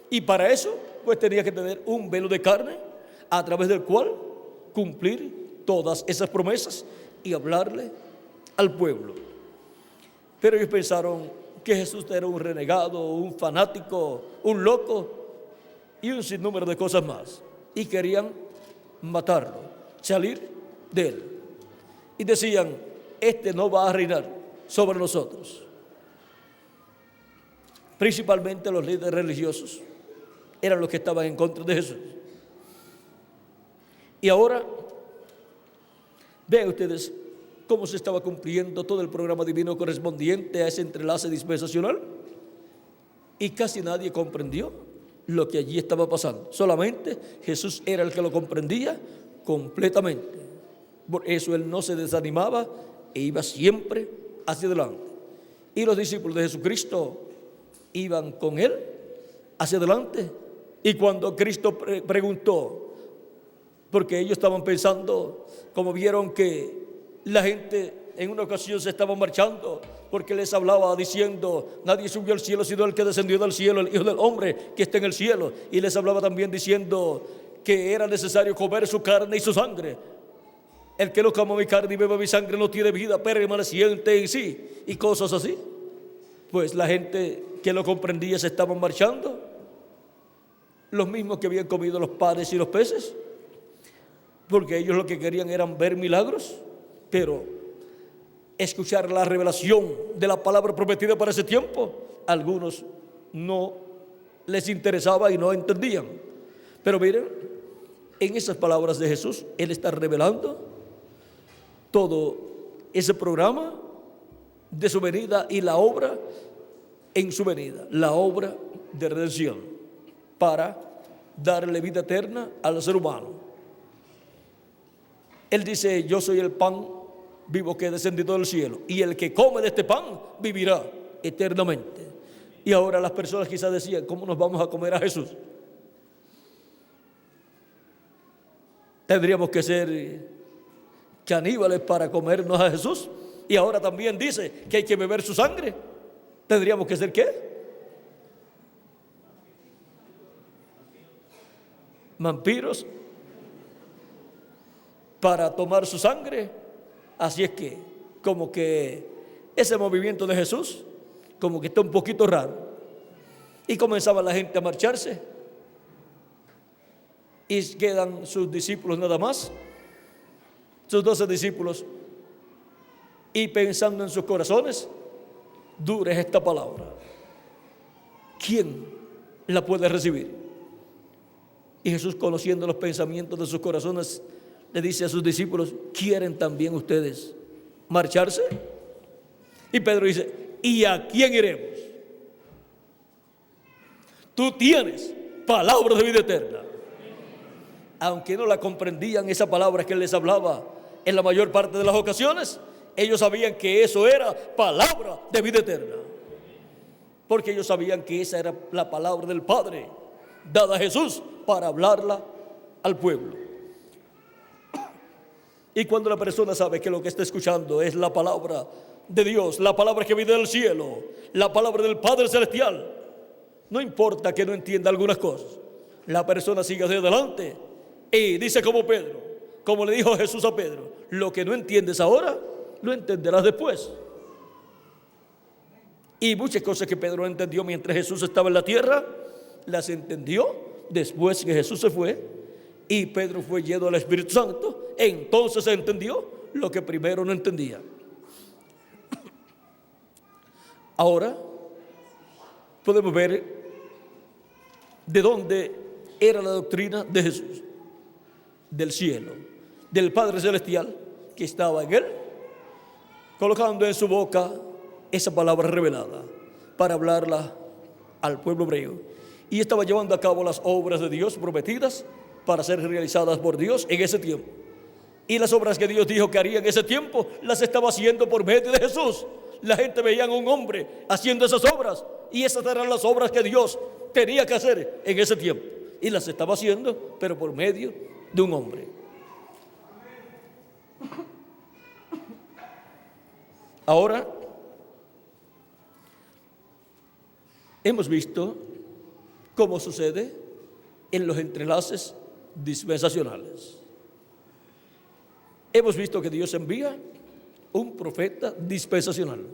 Speaker 1: y para eso pues tenía que tener un velo de carne a través del cual cumplir todas esas promesas y hablarle al pueblo. Pero ellos pensaron que Jesús era un renegado, un fanático, un loco y un sinnúmero de cosas más, y querían matarlo, salir de él, y decían, no va a reinar sobre nosotros. Principalmente los líderes religiosos eran los que estaban en contra de Jesús. Y ahora vean ustedes cómo se estaba cumpliendo todo el programa divino correspondiente a ese entrelace dispensacional, y casi nadie comprendió lo que allí estaba pasando. Solamente Jesús era el que lo comprendía completamente. Por eso él no se desanimaba e iba siempre hacia adelante. Y los discípulos de Jesucristo iban con él hacia adelante. Y cuando Cristo preguntó, porque ellos estaban pensando, como vieron que la gente en una ocasión se estaba marchando, porque les hablaba diciendo, nadie subió al cielo sino el que descendió del cielo, el Hijo del Hombre que está en el cielo. Y les hablaba también diciendo que era necesario comer su carne y su sangre. el que no coma mi carne y beba mi sangre no tiene vida permaneciente en sí, y cosas así. Pues la gente que lo comprendía se estaban marchando, los mismos que habían comido los panes y los peces, porque ellos lo que querían eran ver milagros, pero escuchar la revelación de la palabra prometida para ese tiempo, algunos no les interesaba y no entendían. Pero miren, en esas palabras de Jesús, Él está revelando todo ese programa de su venida y la obra en su venida, la obra de redención para darle vida eterna al ser humano. Él dice: yo soy el pan vivo que he descendido del cielo, y el que come de este pan vivirá eternamente. Y ahora las personas quizás decían: ¿cómo nos vamos a comer a Jesús? Tendríamos que ser caníbales para comernos a Jesús. Y ahora también dice que hay que beber su sangre. ¿Tendríamos que ser qué? Vampiros para tomar su sangre. Así es que como que ese movimiento de Jesús como que está un poquito raro. Y comenzaba la gente a marcharse, y quedan sus discípulos nada más, sus 12 discípulos, y pensando en sus corazones: dura es esta palabra, ¿quién la puede recibir? Y Jesús, conociendo los pensamientos de sus corazones, le dice a sus discípulos: ¿quieren también ustedes marcharse? Y Pedro dice: ¿y a quién iremos? Tú tienes palabra de vida eterna. Aunque no la comprendían, esa palabra que él les hablaba en la mayor parte de las ocasiones, ellos sabían que eso era palabra de vida eterna, porque ellos sabían que esa era la palabra del Padre dada a Jesús para hablarla al pueblo. Y cuando la persona sabe que lo que está escuchando es la palabra de Dios, la palabra que viene del cielo, la palabra del Padre Celestial, no importa que no entienda algunas cosas, la persona sigue hacia adelante y dice como Pedro, como le dijo Jesús a Pedro: lo que no entiendes ahora, lo entenderás después. Y muchas cosas que Pedro entendió mientras Jesús estaba en la tierra, las entendió después que Jesús se fue y Pedro fue lleno del Espíritu Santo. Entonces entendió lo que primero no entendía. Ahora podemos ver de dónde era la doctrina de Jesús: del cielo, del Padre Celestial que estaba en él, colocando en su boca esa palabra revelada para hablarla al pueblo hebreo, y estaba llevando a cabo las obras de Dios prometidas para ser realizadas por Dios en ese tiempo. Y las obras que Dios dijo que haría en ese tiempo, las estaba haciendo por medio de Jesús. La gente veía a un hombre haciendo esas obras, y esas eran las obras que Dios tenía que hacer en ese tiempo, y las estaba haciendo, pero por medio de un hombre. Ahora hemos visto cómo sucede en los entrelaces dispensacionales. Hemos visto que Dios envía un profeta dispensacional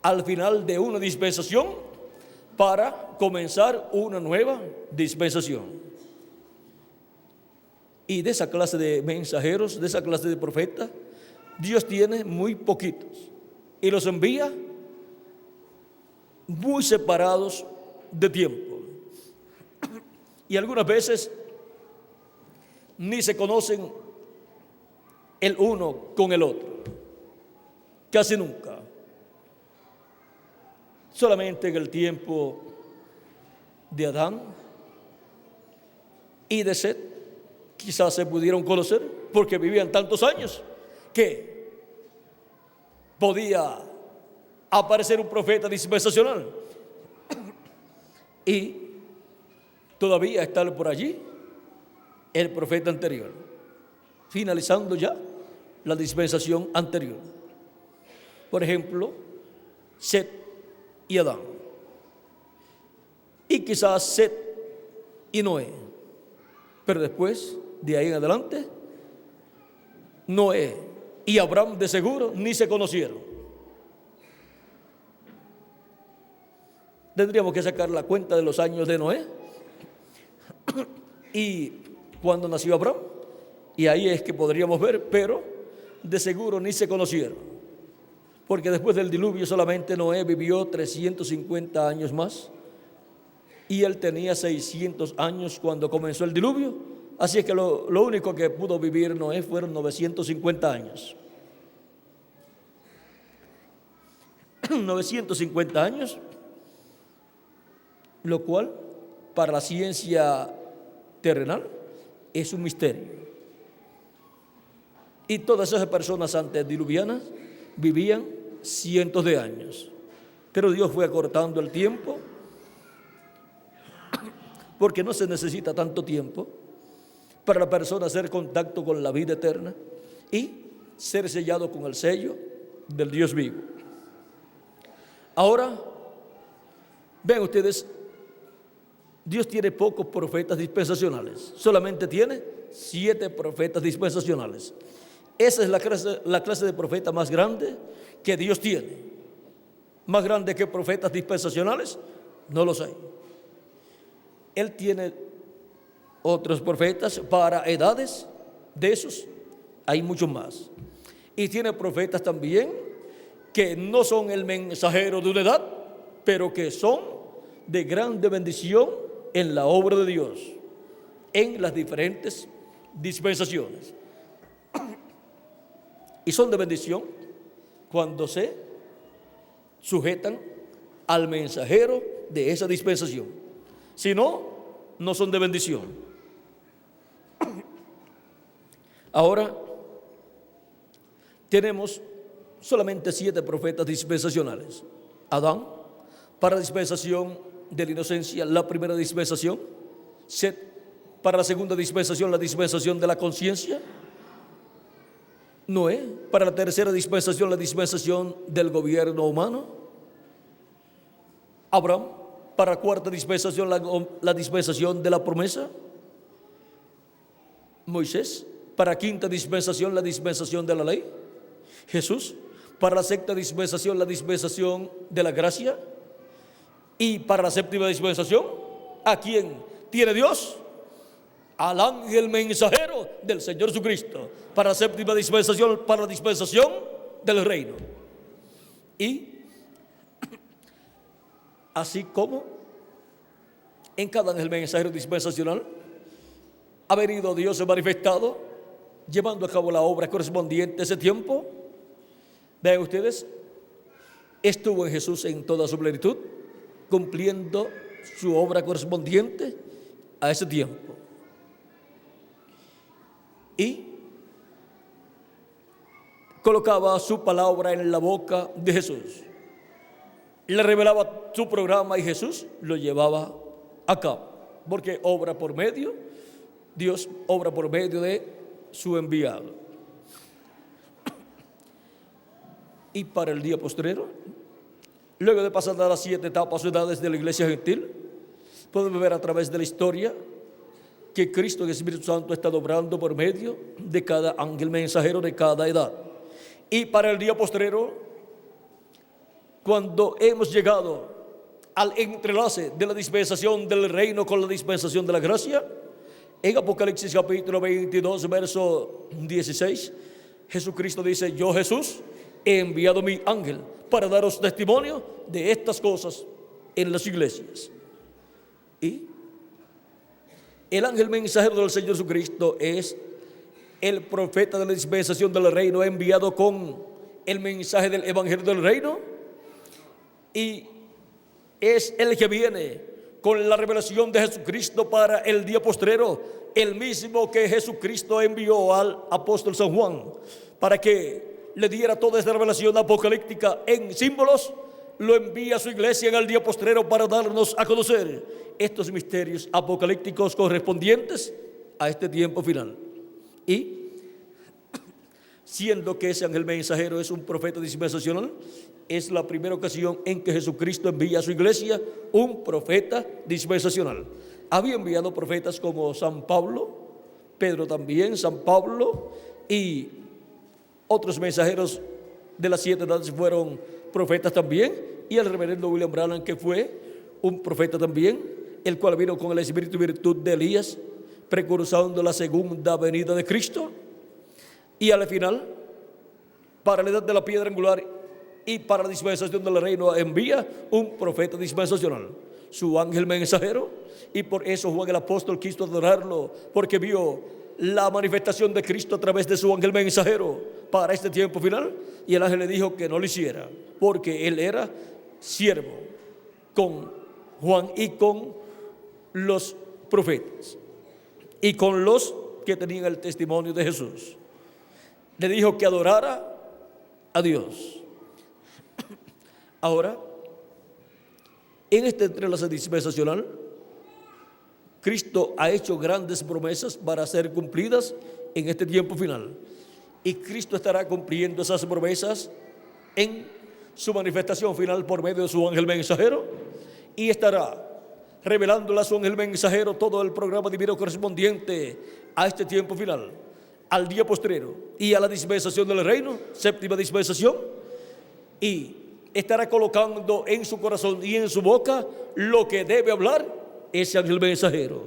Speaker 1: al final de una dispensación para comenzar una nueva dispensación. Y de esa clase de mensajeros, de esa clase de profetas, Dios tiene muy poquitos y los envía muy separados de tiempo. Y algunas veces ni se conocen el uno con el otro, casi nunca. Solamente en el tiempo de Adán y de Set quizás se pudieron conocer, porque vivían tantos años que podía aparecer un profeta dispensacional y todavía estar por allí el profeta anterior, finalizando ya la dispensación anterior. Por ejemplo, Set y Adán, y quizás Set y Noé. Pero después de ahí en adelante, Noé y Abraham de seguro ni se conocieron. Tendríamos que sacar la cuenta de los años de Noé y cuando nació Abraham, y ahí es que podríamos ver, pero de seguro ni se conocieron, porque después del diluvio solamente Noé vivió 350 años más, y él tenía 600 años cuando comenzó el diluvio, así es que lo único que pudo vivir Noé fueron 950 años. 950 años, lo cual para la ciencia terrenal es un misterio. Y todas esas personas antediluvianas vivían cientos de años, pero Dios fue acortando el tiempo, porque no se necesita tanto tiempo para la persona hacer contacto con la vida eterna y ser sellado con el sello del Dios vivo. Ahora, vean ustedes, Dios tiene pocos profetas dispensacionales, solamente tiene 7 profetas dispensacionales. Esa es la clase de profeta más grande que Dios tiene. Más grande que profetas dispensacionales, no los hay. Él tiene otros profetas para edades, de esos hay muchos más. Y tiene profetas también que no son el mensajero de una edad, pero que son de grande bendición en la obra de Dios, en las diferentes dispensaciones. Y son de bendición cuando se sujetan al mensajero de esa dispensación. Si no, no son de bendición. Ahora tenemos solamente 7 profetas dispensacionales. Adán, para la dispensación de la inocencia, la primera dispensación. Set, para la segunda dispensación, la dispensación de la conciencia. Noé, para la tercera dispensación, la dispensación del gobierno humano. Abraham, para la cuarta dispensación, la dispensación de la promesa. Moisés, para la quinta dispensación, la dispensación de la ley. Jesús, para la sexta dispensación, la dispensación de la gracia. Y para la séptima dispensación, ¿a quién tiene Dios? Al ángel mensajero del Señor Jesucristo, para la séptima dispensación, para la dispensación del reino. Y así como en cada ángel mensajero dispensacional ha venido Dios manifestado, llevando a cabo la obra correspondiente a ese tiempo. Vean ustedes, estuvo en Jesús en toda su plenitud, cumpliendo su obra correspondiente a ese tiempo. Y colocaba su palabra en la boca de Jesús. Le revelaba su programa y Jesús lo llevaba a cabo. Porque obra por medio, Dios obra por medio de su enviado. Y para el día postrero, luego de pasar a las 7 etapas o edades de la iglesia gentil, podemos ver a través de la historia que Cristo y el Espíritu Santo están obrando por medio de cada ángel mensajero de cada edad. Y para el día postrero, cuando hemos llegado al entrelace de la dispensación del reino con la dispensación de la gracia, en Apocalipsis capítulo 22, verso 16, Jesucristo dice: yo, Jesús, he enviado mi ángel para daros testimonio de estas cosas en las iglesias. Y el ángel mensajero del Señor Jesucristo es el profeta de la dispensación del reino, enviado con el mensaje del evangelio del reino, y es el que viene con la revelación de Jesucristo para el día postrero, el mismo que Jesucristo envió al apóstol San Juan para que le diera toda esta revelación apocalíptica en símbolos. Lo envía a su iglesia en el día postrero para darnos a conocer estos misterios apocalípticos correspondientes a este tiempo final. Y siendo que ese ángel mensajero es un profeta dispensacional, es la primera ocasión en que Jesucristo envía a su iglesia un profeta dispensacional. Había enviado profetas como San Pablo, Pedro también, San Pablo y otros mensajeros de las 7 edades fueron profetas también, y el reverendo William Branham, que fue un profeta también, el cual vino con el espíritu y virtud de Elías, precursando la segunda venida de Cristo. Y al final, para la edad de la piedra angular y para la dispensación del reino, envía un profeta dispensacional, su ángel mensajero. Y por eso Juan el apóstol quiso adorarlo, porque vio la manifestación de Cristo a través de su ángel mensajero para este tiempo final. Y el ángel le dijo que no lo hiciera, porque él era siervo con Juan y con los profetas y con los que tenían el testimonio de Jesús. Le dijo que adorara a Dios. Ahora, en este entrelace dispensacional, Cristo ha hecho grandes promesas para ser cumplidas en este tiempo final. Y Cristo estará cumpliendo esas promesas en su manifestación final por medio de su ángel mensajero, y estará revelándole a su ángel mensajero todo el programa divino correspondiente a este tiempo final, al día postrero y a la dispensación del reino, séptima dispensación, y estará colocando en su corazón y en su boca lo que debe hablar ese ángel mensajero.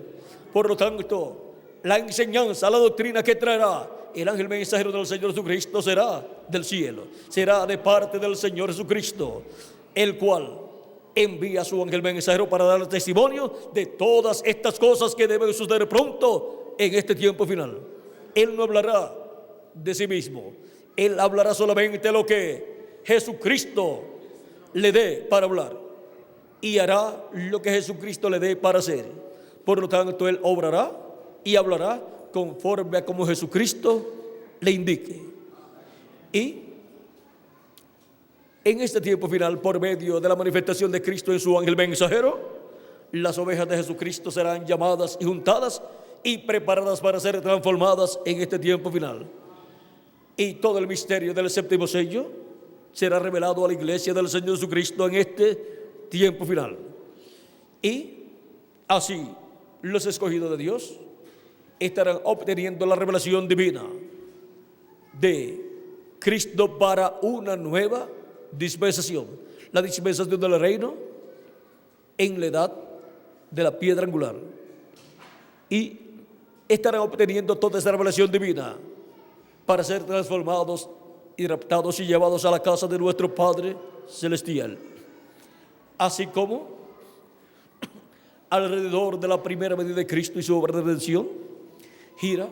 Speaker 1: Por lo tanto, la enseñanza, la doctrina que traerá el ángel mensajero del Señor Jesucristo será del cielo, será de parte del Señor Jesucristo, el cual envía a su ángel mensajero para dar testimonio de todas estas cosas que deben suceder pronto en este tiempo final. Él no hablará de sí mismo, él hablará solamente lo que Jesucristo le dé para hablar, y hará lo que Jesucristo le dé para hacer. Por lo tanto, él obrará y hablará conforme a como Jesucristo le indique. Y en este tiempo final, por medio de la manifestación de Cristo en su ángel mensajero, las ovejas de Jesucristo serán llamadas y juntadas y preparadas para ser transformadas en este tiempo final. Y todo el misterio del séptimo sello será revelado a la iglesia del Señor Jesucristo en este tiempo final. Y así los escogidos de Dios estarán obteniendo la revelación divina de Cristo para una nueva dispensación, la dispensación del reino en la edad de la piedra angular, y estarán obteniendo toda esa revelación divina para ser transformados y raptados y llevados a la casa de nuestro Padre Celestial. Así como alrededor de la primera venida de Cristo y su obra de redención gira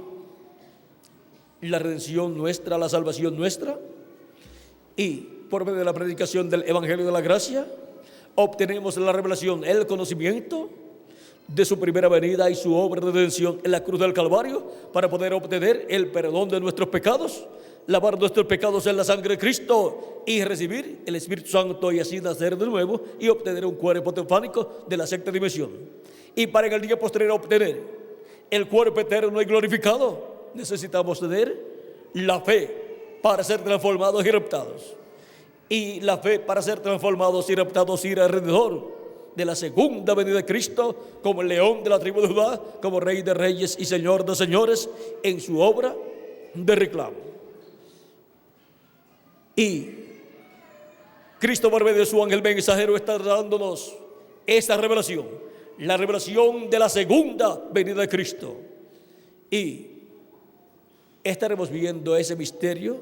Speaker 1: la redención nuestra, la salvación nuestra, y por medio de la predicación del Evangelio de la Gracia obtenemos la revelación, el conocimiento de su primera venida y su obra de redención en la cruz del Calvario, para poder obtener el perdón de nuestros pecados, lavar nuestros pecados en la sangre de Cristo y recibir el Espíritu Santo, y así nacer de nuevo y obtener un cuerpo teofánico de la sexta dimensión. Y para en el día posterior obtener el cuerpo eterno y glorificado, necesitamos tener la fe para ser transformados y raptados. Y la fe para ser transformados y raptados ir alrededor de la segunda venida de Cristo como el león de la tribu de Judá, como Rey de reyes y Señor de señores en su obra de reclamo. Y Cristo por medio de su ángel mensajero está dándonos esa revelación, la revelación de la segunda venida de Cristo. Y estaremos viendo ese misterio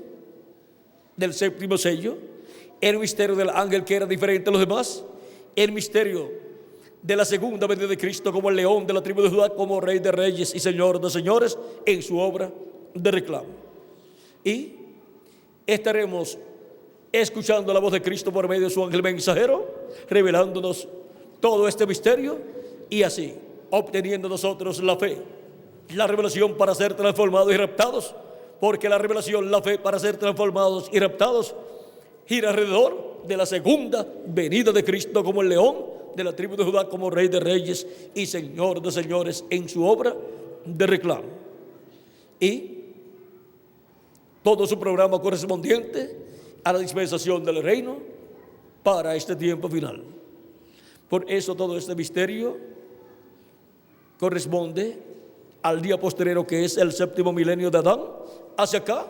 Speaker 1: del séptimo sello, el misterio del ángel que era diferente a los demás, el misterio de la segunda venida de Cristo como el león de la tribu de Judá, como Rey de reyes y Señor de señores en su obra de reclamo. Y estaremos escuchando la voz de Cristo por medio de su ángel mensajero, revelándonos todo este misterio, y así obteniendo nosotros la fe, la revelación para ser transformados y raptados, porque la revelación, la fe para ser transformados y raptados gira alrededor de la segunda venida de Cristo como el león de la tribu de Judá, como Rey de reyes y Señor de señores en su obra de reclamo. Y todo su programa correspondiente a la dispensación del reino para este tiempo final. Por eso todo este misterio corresponde al día postrero, que es el séptimo milenio de Adán hacia acá,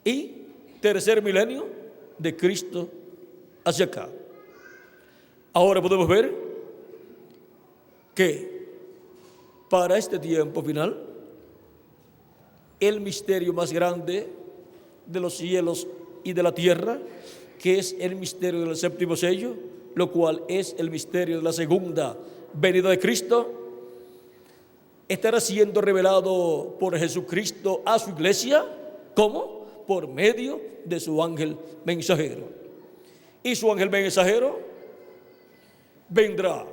Speaker 1: y tercer milenio de Cristo hacia acá. Ahora podemos ver que para este tiempo final, el misterio más grande de los cielos y de la tierra, que es el misterio del séptimo sello, lo cual es el misterio de la segunda venida de Cristo, estará siendo revelado por Jesucristo a su iglesia. ¿Cómo? Por medio de su ángel mensajero. Y su ángel mensajero vendrá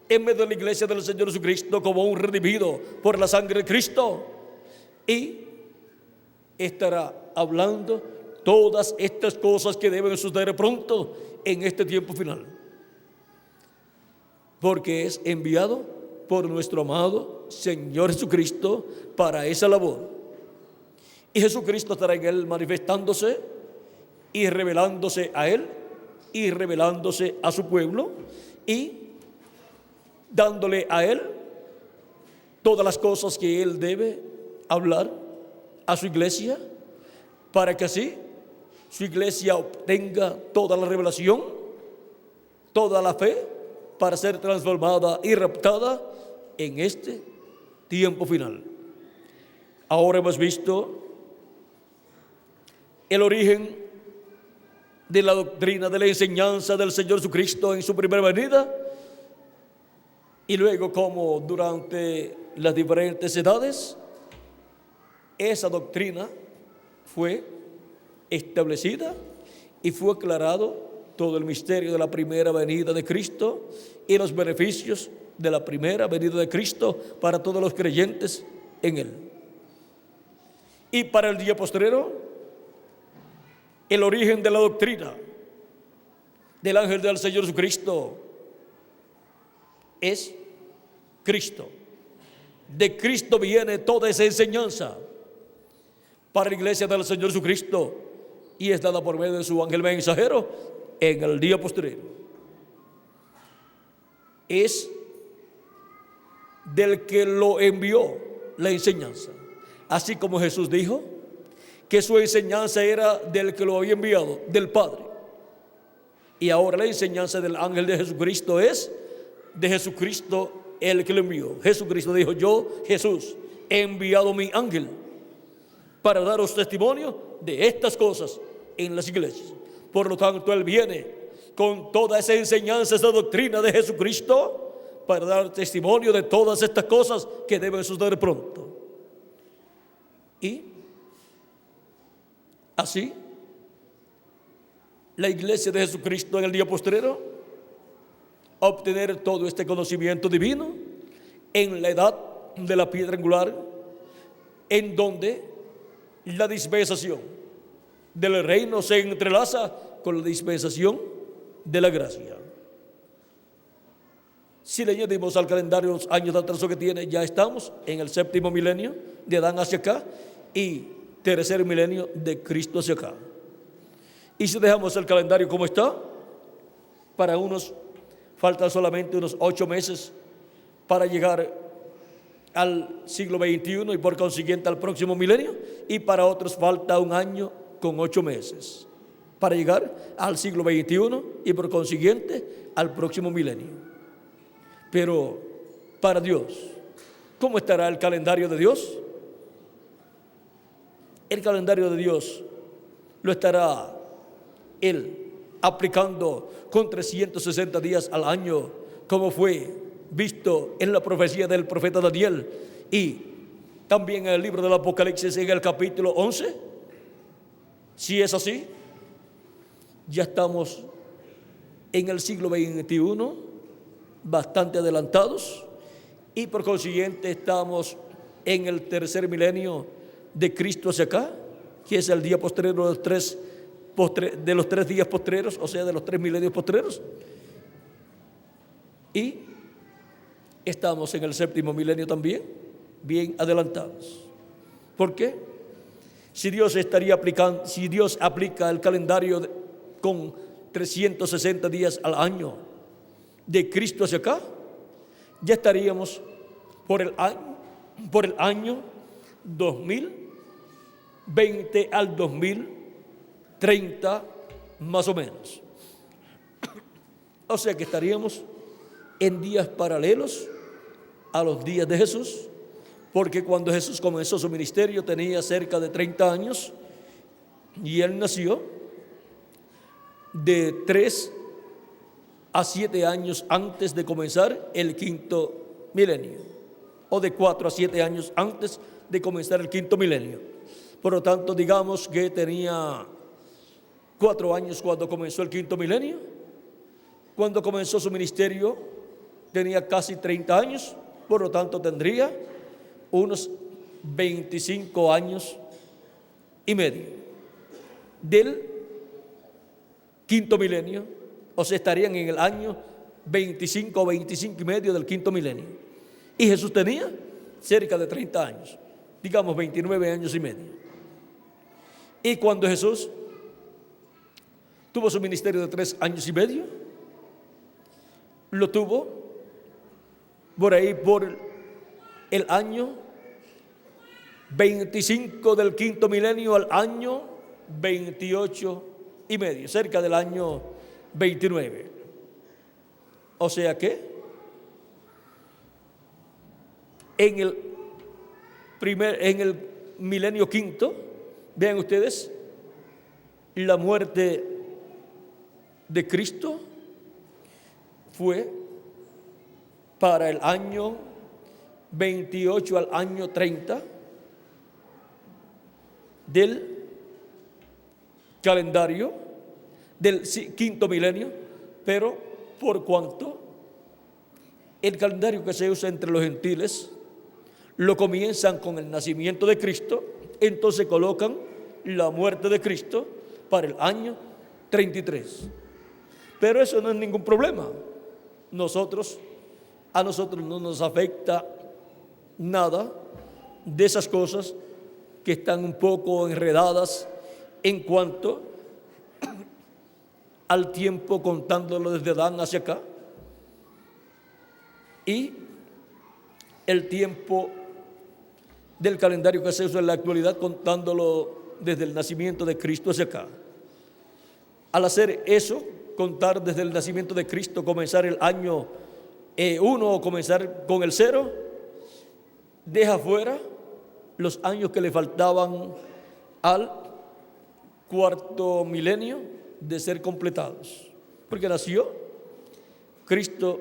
Speaker 1: en medio de la iglesia del Señor Jesucristo como un redimido por la sangre de Cristo, y estará hablando todas estas cosas que deben suceder pronto en este tiempo final, porque es enviado por nuestro amado Señor Jesucristo para esa labor. Y Jesucristo estará en él manifestándose y revelándose a él y revelándose a su pueblo, y dándole a él todas las cosas que él debe hablar a su iglesia, para que así su iglesia obtenga toda la revelación, toda la fe, para ser transformada y raptada en este tiempo final. Ahora hemos visto el origen de la doctrina de la enseñanza del Señor Jesucristo en su primera venida, y luego cómo durante las diferentes edades esa doctrina fue establecida y fue aclarado todo el misterio de la primera venida de Cristo y los beneficios de la primera venida de Cristo para todos los creyentes en él. Y para el día postrero, el origen de la doctrina del ángel del Señor Jesucristo es Cristo. De Cristo viene toda esa enseñanza para la iglesia del Señor Jesucristo, y es dada por medio de su ángel mensajero en el día postrero. Es del que lo envió la enseñanza, así como Jesús dijo que su enseñanza era del que lo había enviado, del Padre. Y ahora la enseñanza del ángel de Jesucristo es de Jesucristo, el que lo envió. Jesucristo dijo: yo, Jesús, he enviado mi ángel para daros testimonio de estas cosas en las iglesias. Por lo tanto, él viene con toda esa enseñanza, esa doctrina de Jesucristo, para dar testimonio de todas estas cosas que deben suceder pronto. Y así, la iglesia de Jesucristo en el día postrero obtener todo este conocimiento divino en la edad de la piedra angular, en donde la dispensación del reino se entrelaza con la dispensación de la gracia. Si le añadimos al calendario los años de atraso que tiene, ya estamos en el séptimo milenio de Adán hacia acá y tercer milenio de Cristo hacia acá. Y si dejamos el calendario como está, para unos faltan solamente unos 8 meses para llegar al siglo XXI y por consiguiente al próximo milenio, y para otros falta 1 año con 8 meses para llegar al siglo XXI y por consiguiente al próximo milenio. Pero para Dios, ¿cómo estará el calendario de Dios? El calendario de Dios lo estará Él aplicando con 360 días al año, como fue visto en la profecía del profeta Daniel y también en el libro del Apocalipsis en el capítulo 11. Si es así, ya estamos en el siglo XXI bastante adelantados, y por consiguiente estamos en el tercer milenio de Cristo hacia acá, que es el día postrero de los 3 días postreros, o sea, de los 3 milenios postreros. Y estamos en el séptimo milenio también, bien adelantados. ¿Por qué? Si Dios aplica el calendario con 360 días al año de Cristo hacia acá, ya estaríamos por el año por el año 2020 al 2030, más o menos. O sea que estaríamos en días paralelos a los días de Jesús, porque cuando Jesús comenzó su ministerio tenía cerca de 30 años y él nació de 3 a 7 años antes de comenzar el quinto milenio, o de 4 a 7 años antes de comenzar el quinto milenio. Por lo tanto, digamos que tenía 4 años cuando comenzó el quinto milenio. Cuando comenzó su ministerio tenía casi 30 años, por lo tanto tendría unos 25 años y medio del quinto milenio, o sea, estarían en el año 25 o 25 y medio del quinto milenio. Y Jesús tenía cerca de 30 años, digamos 29 años y medio. Y cuando Jesús tuvo su ministerio de 3 años y medio, lo tuvo por ahí por el año 25 del quinto milenio al año 28 y medio, cerca del año 29. O sea que en el milenio quinto, vean ustedes, la muerte de Cristo fue para el año 28 al año 30 del calendario del quinto milenio, pero por cuanto el calendario que se usa entre los gentiles lo comienzan con el nacimiento de Cristo, entonces colocan la muerte de Cristo para el año 33. Pero eso no es ningún problema. A nosotros no nos afecta nada de esas cosas que están un poco enredadas en cuanto al tiempo, contándolo desde Adán hacia acá, y el tiempo del calendario que se usa en la actualidad, contándolo desde el nacimiento de Cristo hacia acá. Al hacer eso, contar desde el nacimiento de Cristo, comenzar el año 1 o comenzar con el 0, deja fuera los años que le faltaban al cuarto milenio de ser completados, porque nació Cristo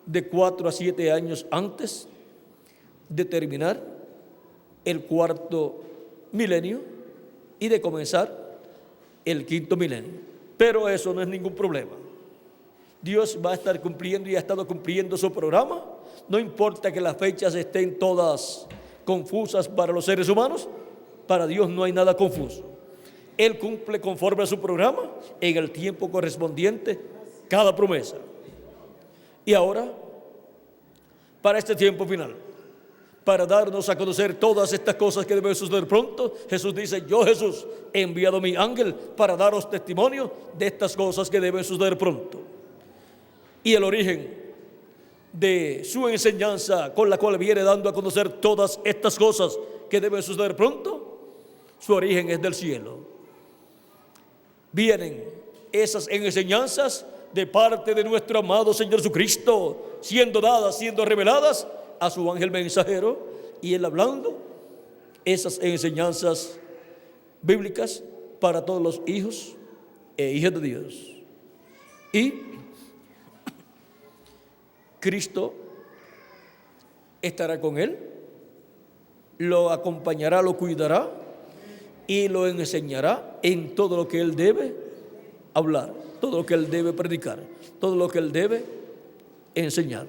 Speaker 1: de 4 a 7 años antes de terminar el cuarto milenio y de comenzar el quinto milenio. Pero eso no es ningún problema. Dios va a estar cumpliendo y ha estado cumpliendo su programa. No importa que las fechas estén todas confusas para los seres humanos, para Dios no hay nada confuso. Él cumple conforme a su programa en el tiempo correspondiente cada promesa. Y ahora, para este tiempo final, para darnos a conocer todas estas cosas que deben suceder pronto, Jesús dice: yo, Jesús, he enviado a mi ángel para daros testimonio de estas cosas que deben suceder pronto. Y el origen de su enseñanza, con la cual viene dando a conocer todas estas cosas que deben suceder pronto, su origen es del cielo. Vienen esas enseñanzas de parte de nuestro amado Señor Jesucristo, siendo dadas, siendo reveladas a su ángel mensajero, y él hablando esas enseñanzas bíblicas para todos los hijos e hijas de Dios. Y Cristo estará con él, lo acompañará, lo cuidará y lo enseñará en todo lo que él debe hablar, todo lo que él debe predicar, todo lo que él debe enseñar.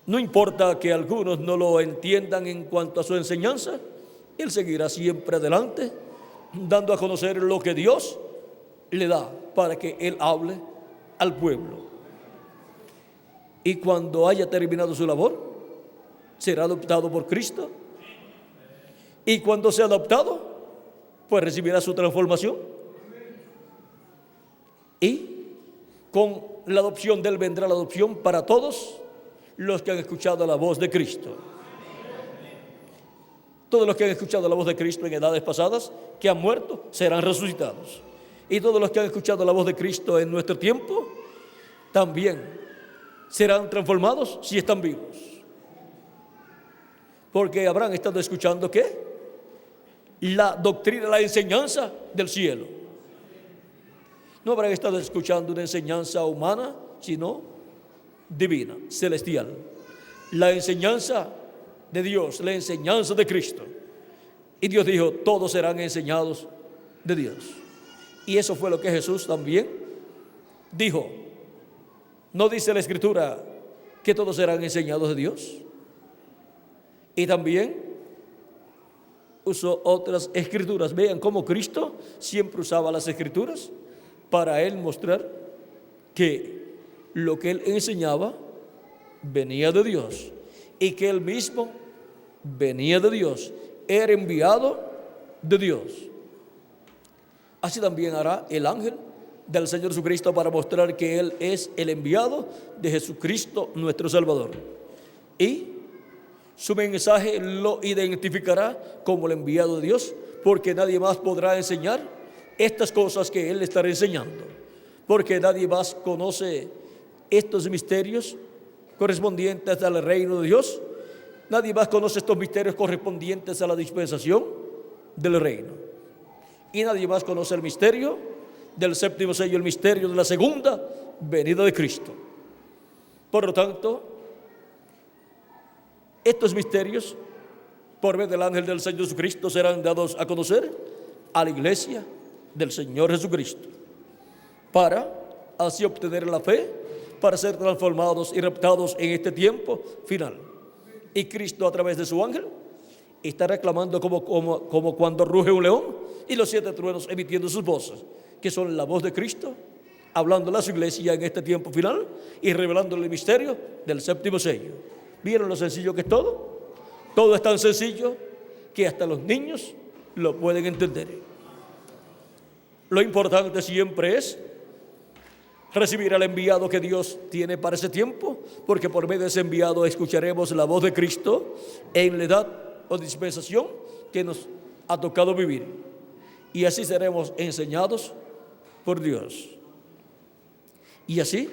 Speaker 1: No importa que algunos no lo entiendan en cuanto a su enseñanza, él seguirá siempre adelante, dando a conocer lo que Dios le da para que él hable al pueblo. Y cuando haya terminado su labor, será adoptado por Cristo. Y cuando sea adoptado, pues recibirá su transformación. Y con la adopción de él vendrá la adopción para todos los que han escuchado la voz de Cristo. Todos los que han escuchado la voz de Cristo en edades pasadas, que han muerto, serán resucitados. Y todos los que han escuchado la voz de Cristo en nuestro tiempo, también serán transformados si están vivos. Porque habrán estado escuchando ¿qué? La doctrina, la enseñanza del cielo. No habrán estado escuchando una enseñanza humana, sino divina, celestial. La enseñanza de Dios, la enseñanza de Cristo. Y Dios dijo, todos serán enseñados de Dios. Y eso fue lo que Jesús también dijo. ¿No dice la Escritura que todos serán enseñados de Dios? Y también usó otras escrituras. Vean cómo Cristo siempre usaba las escrituras para Él mostrar que lo que Él enseñaba venía de Dios y que Él mismo venía de Dios, era enviado de Dios. Así también hará el ángel del Señor Jesucristo para mostrar que Él es el enviado de Jesucristo nuestro Salvador. Y su mensaje lo identificará como el enviado de Dios, porque nadie más podrá enseñar estas cosas que Él estará enseñando, porque nadie más conoce estos misterios correspondientes al reino de Dios. Nadie más conoce estos misterios correspondientes a la dispensación del reino. Y nadie más conoce el misterio del séptimo sello, el misterio de la segunda venida de Cristo. Por lo tanto, estos misterios, por medio del ángel del Señor Jesucristo, serán dados a conocer a la iglesia del Señor Jesucristo, para así obtener la fe, para ser transformados y raptados en este tiempo final. Y Cristo, a través de su ángel, está reclamando como cuando ruge un león y los 7 truenos emitiendo sus voces, que son la voz de Cristo, hablando a su iglesia en este tiempo final y revelándole el misterio del séptimo sello. ¿Vieron lo sencillo que es todo? Todo es tan sencillo que hasta los niños lo pueden entender. Lo importante siempre es recibir al enviado que Dios tiene para ese tiempo, porque por medio de ese enviado escucharemos la voz de Cristo en la edad o dispensación que nos ha tocado vivir. Y así seremos enseñados por Dios. Y así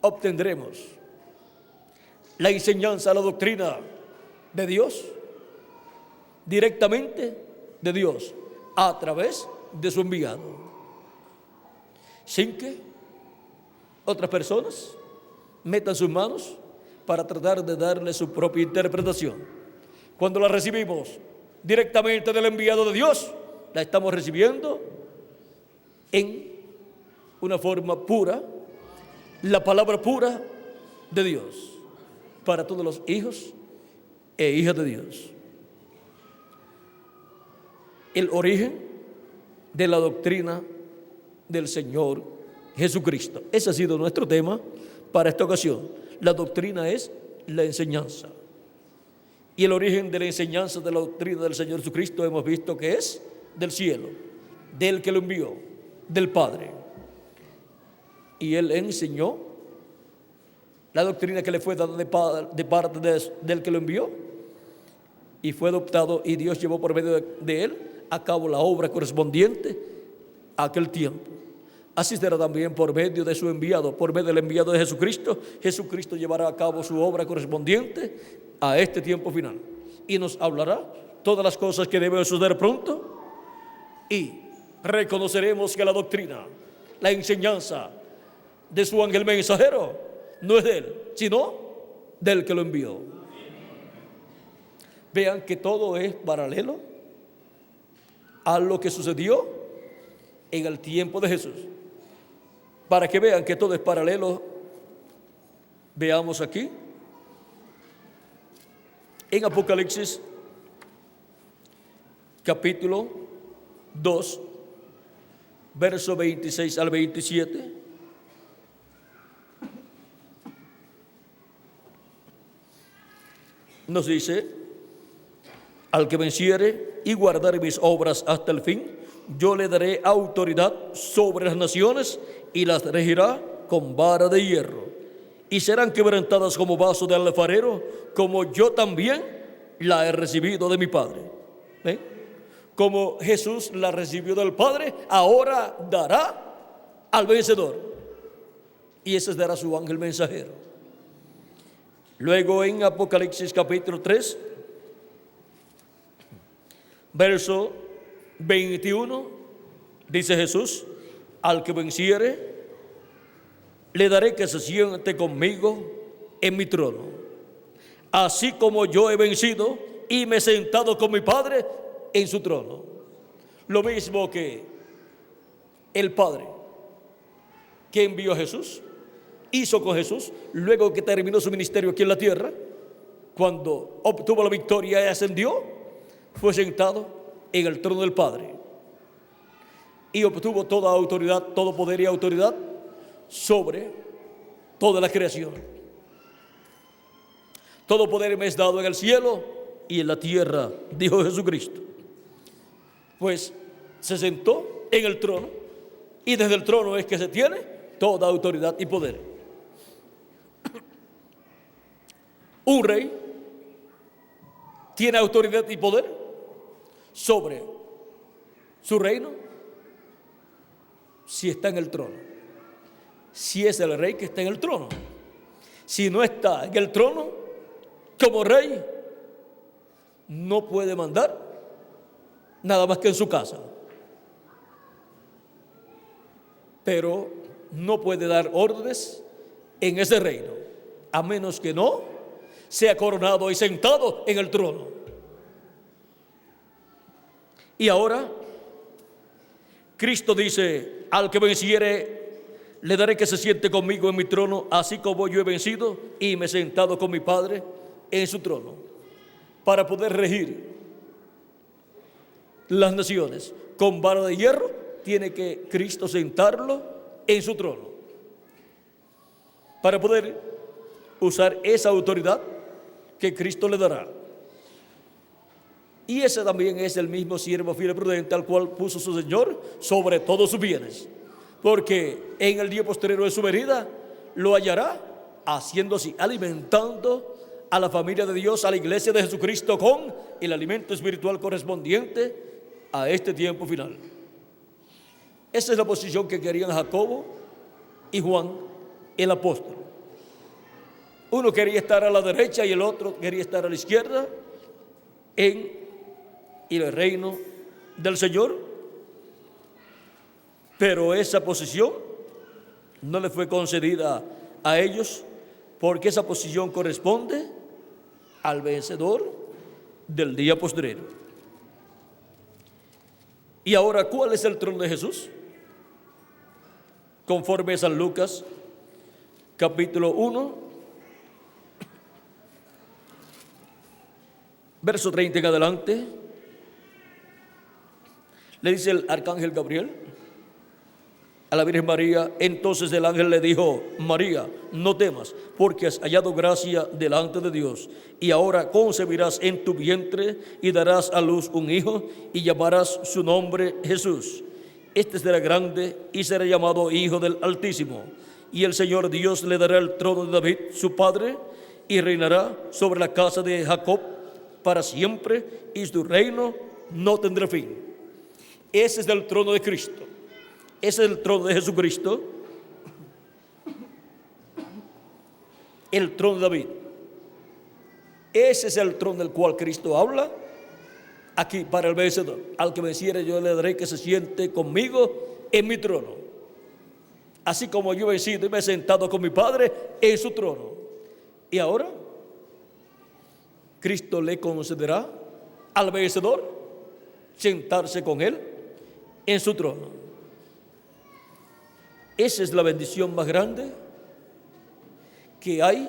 Speaker 1: obtendremos la enseñanza, la doctrina de Dios, directamente de Dios, a través de su enviado, sin que otras personas metan sus manos para tratar de darle su propia interpretación. Cuando la recibimos directamente del enviado de Dios, la estamos recibiendo en una forma pura, la palabra pura de Dios, para todos los hijos e hijas de Dios. El origen de la doctrina del Señor Jesucristo. Ese ha sido nuestro tema para esta ocasión. La doctrina es la enseñanza. Y el origen de la enseñanza de la doctrina del Señor Jesucristo hemos visto que es del cielo, del que lo envió, del Padre. Y Él enseñó la doctrina que le fue dada de parte del que lo envió, y fue adoptado, y Dios llevó por medio de Él a cabo la obra correspondiente a aquel tiempo. Así será también por medio de su enviado, por medio del enviado de Jesucristo. Jesucristo llevará a cabo su obra correspondiente a este tiempo final y nos hablará todas las cosas que deben suceder pronto, y reconoceremos que la doctrina, la enseñanza de su ángel mensajero no es de Él, sino del que lo envió. Vean que todo es paralelo a lo que sucedió en el tiempo de Jesús. Para que vean que todo es paralelo, veamos aquí en Apocalipsis capítulo 2, verso 26 al 27. Nos dice: al que venciere y guardare mis obras hasta el fin, yo le daré autoridad sobre las naciones y las regirá con vara de hierro, y serán quebrantadas como vaso de alfarero, como yo también la he recibido de mi Padre. ¿Ven? Como Jesús la recibió del Padre, ahora dará al vencedor. Y ese dará su ángel mensajero. Luego en Apocalipsis capítulo 3, verso 21, dice Jesús: al que venciere, le daré que se siente conmigo en mi trono, así como yo he vencido y me he sentado con mi Padre en su trono. Lo mismo que el Padre que envió a Jesús hizo con Jesús luego que terminó su ministerio aquí en la tierra. Cuando obtuvo la victoria y ascendió, fue sentado en el trono del Padre y obtuvo toda autoridad, todo poder y autoridad sobre toda la creación. Todo poder me es dado en el cielo y en la tierra, dijo Jesucristo. Pues se sentó en el trono, y desde el trono es que se tiene toda autoridad y poder. Un rey tiene autoridad y poder sobre su reino si está en el trono, si es el rey que está en el trono. Si no está en el trono, como rey, no puede mandar nada más que en su casa, pero no puede dar órdenes en ese reino, a menos que no sea coronado y sentado en el trono. Y ahora Cristo dice: al que venciere, le daré que se siente conmigo en mi trono, así como yo he vencido y me he sentado con mi Padre en su trono. Para poder regir las naciones con vara de hierro, tiene que Cristo sentarlo en su trono. Para poder usar esa autoridad que Cristo le dará. Y ese también es el mismo siervo fiel y prudente al cual puso su Señor sobre todos sus bienes, porque en el día posterior de su venida lo hallará haciendo así, alimentando a la familia de Dios, a la iglesia de Jesucristo, con el alimento espiritual correspondiente a este tiempo final. Esa es la posición que querían Jacobo y Juan, el apóstol. Uno quería estar a la derecha y el otro quería estar a la izquierda en el reino del Señor. Pero esa posición no le fue concedida a ellos, porque esa posición corresponde al vencedor del día postrero. Y ahora, ¿cuál es el trono de Jesús? Conforme a San Lucas, capítulo 1, verso 30 en adelante, le dice el arcángel Gabriel a la Virgen María: entonces el ángel le dijo: María, no temas, porque has hallado gracia delante de Dios, y ahora concebirás en tu vientre y darás a luz un hijo, y llamarás su nombre Jesús. Este será grande y será llamado Hijo del Altísimo, y el Señor Dios le dará el trono de David su padre, y reinará sobre la casa de Jacob para siempre, y su reino no tendrá fin. Ese es el trono de Cristo. Ese es el trono de Jesucristo, el trono de David. Ese es el trono del cual Cristo habla aquí para el vencedor. Al que venciere, yo le daré que se siente conmigo en mi trono, así como yo he vencido y me he sentado con mi Padre en su trono. Y ahora Cristo le concederá al vencedor sentarse con él en su trono. Esa es la bendición más grande que hay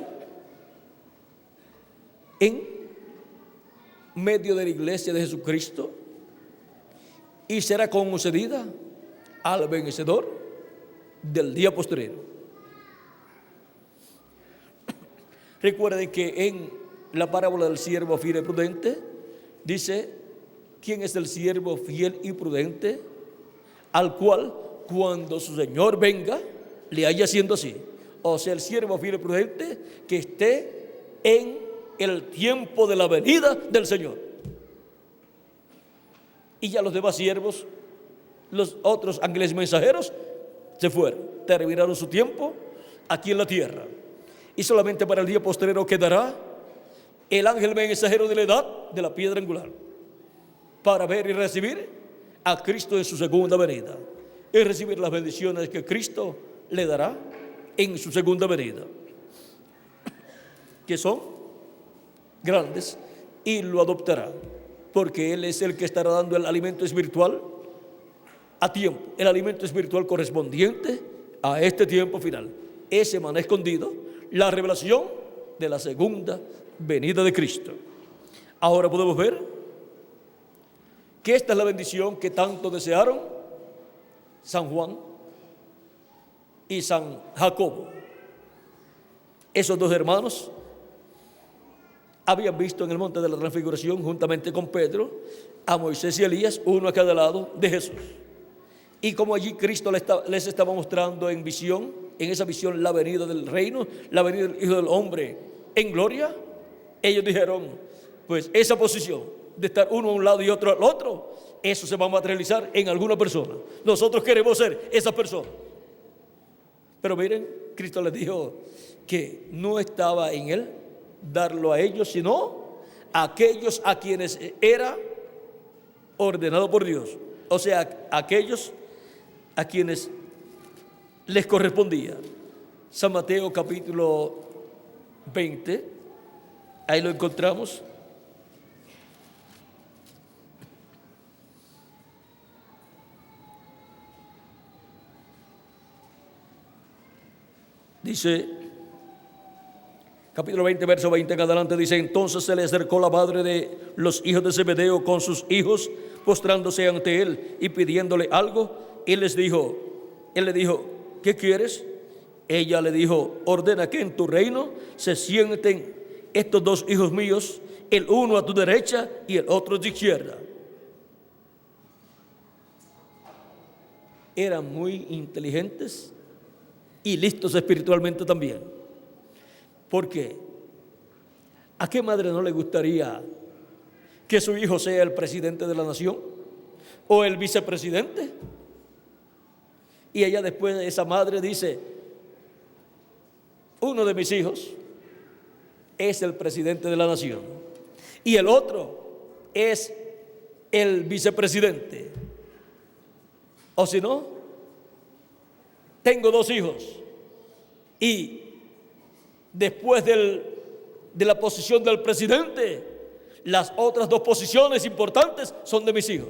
Speaker 1: en medio de la iglesia de Jesucristo, y será concedida al vencedor del día postrero. Recuerden que en la parábola del siervo fiel y prudente dice: ¿quién es el siervo fiel y prudente al cual cuando su Señor venga le haya haciendo así? O sea, el siervo fiel y prudente que esté en el tiempo de la venida del Señor. Y ya los demás siervos, los otros ángeles mensajeros, se fueron, terminaron su tiempo aquí en la tierra. Y solamente para el día postrero quedará el ángel mensajero de la edad de la piedra angular, para ver y recibir a Cristo en su segunda venida, y recibir las bendiciones que Cristo le dará en su segunda venida, que son grandes, y lo adoptará, porque Él es el que estará dando el alimento espiritual a tiempo, el alimento espiritual correspondiente a este tiempo final. Ese maná escondido, la revelación de la segunda venida de Cristo. Ahora podemos ver que esta es la bendición que tanto desearon San Juan y San Jacobo. Esos dos hermanos habían visto en el monte de la transfiguración, juntamente con Pedro, a Moisés y Elías, uno a cada lado de Jesús. Y como allí Cristo les estaba mostrando en visión, en esa visión, la venida del reino, la venida del Hijo del Hombre en gloria, ellos dijeron, pues esa posición de estar uno a un lado y otro al otro, eso se va a materializar en alguna persona. Nosotros queremos ser esa persona. Pero miren, Cristo les dijo que no estaba en Él darlo a ellos, sino a aquellos a quienes era ordenado por Dios. O sea, aquellos a quienes les correspondía. San Mateo capítulo 20, ahí lo encontramos. Dice, capítulo 20, verso 20 en adelante, dice: entonces se le acercó la madre de los hijos de Zebedeo con sus hijos, postrándose ante él y pidiéndole algo. Él le dijo, ¿qué quieres? Ella le dijo, ordena que en tu reino se sienten estos dos hijos míos, el uno a tu derecha y el otro a tu izquierda. Eran muy inteligentes y listos espiritualmente también. ¿Por qué? ¿A qué madre no le gustaría que su hijo sea el presidente de la nación o el vicepresidente? Y ella después, esa madre dice, uno de mis hijos es el presidente de la nación y el otro es el vicepresidente. O si no, tengo dos hijos y después de la posición del presidente, las otras dos posiciones importantes son de mis hijos.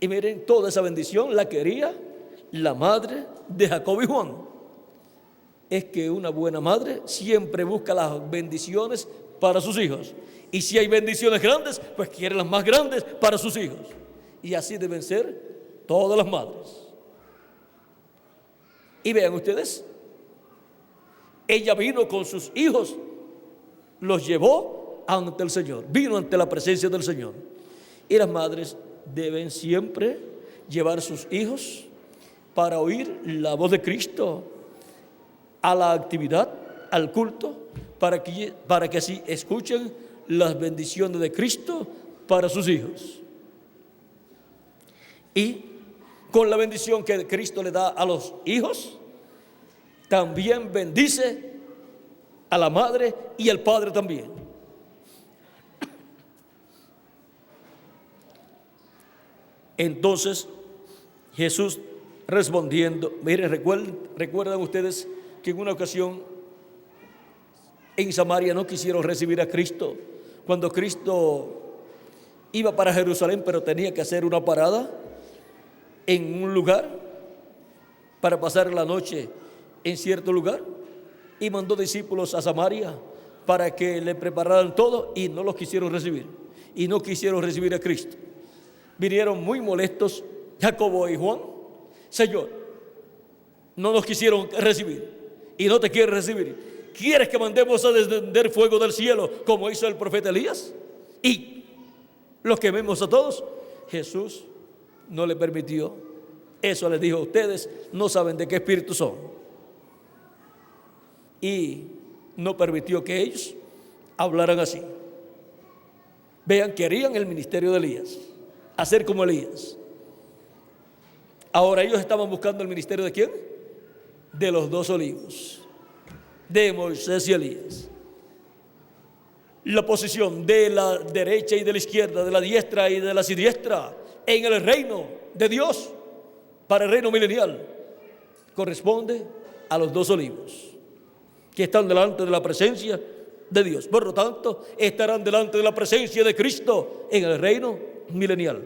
Speaker 1: Y miren, toda esa bendición la quería la madre de Jacobo y Juan. Es que una buena madre siempre busca las bendiciones para sus hijos. Y si hay bendiciones grandes, pues quiere las más grandes para sus hijos. Y así deben ser todas las madres. Y vean ustedes, ella vino con sus hijos, los llevó ante el Señor, vino ante la presencia del Señor. Y las madres deben siempre llevar sus hijos para oír la voz de Cristo, a la actividad, al culto, para que así escuchen las bendiciones de Cristo para sus hijos. Y con la bendición que Cristo le da a los hijos, también bendice a la madre y al padre también. Entonces Jesús respondiendo, miren, recuerdan ustedes que en una ocasión en Samaria no quisieron recibir a Cristo, cuando Cristo iba para Jerusalén, pero tenía que hacer una parada en un lugar para pasar la noche en cierto lugar, y mandó discípulos a Samaria para que le prepararan todo, y no los quisieron recibir, y no quisieron recibir a Cristo. Vinieron muy molestos Jacobo y Juan. Señor, no nos quisieron recibir y no te quieren recibir. ¿Quieres que mandemos a descender fuego del cielo como hizo el profeta Elías y los quememos a todos? Jesús no le permitió. Eso les dijo: ustedes no saben de qué espíritu son. Y no permitió que ellos hablaran así. Vean, querían el ministerio de Elías, hacer como Elías. Ahora ellos estaban buscando el ministerio ¿de quién? De los 2 olivos, de Moisés y Elías. La posición de la derecha y de la izquierda, de la diestra y de la siniestra en el reino de Dios, para el reino milenial, corresponde a los 2 olivos que están delante de la presencia de Dios. Por lo tanto, estarán delante de la presencia de Cristo en el reino milenial,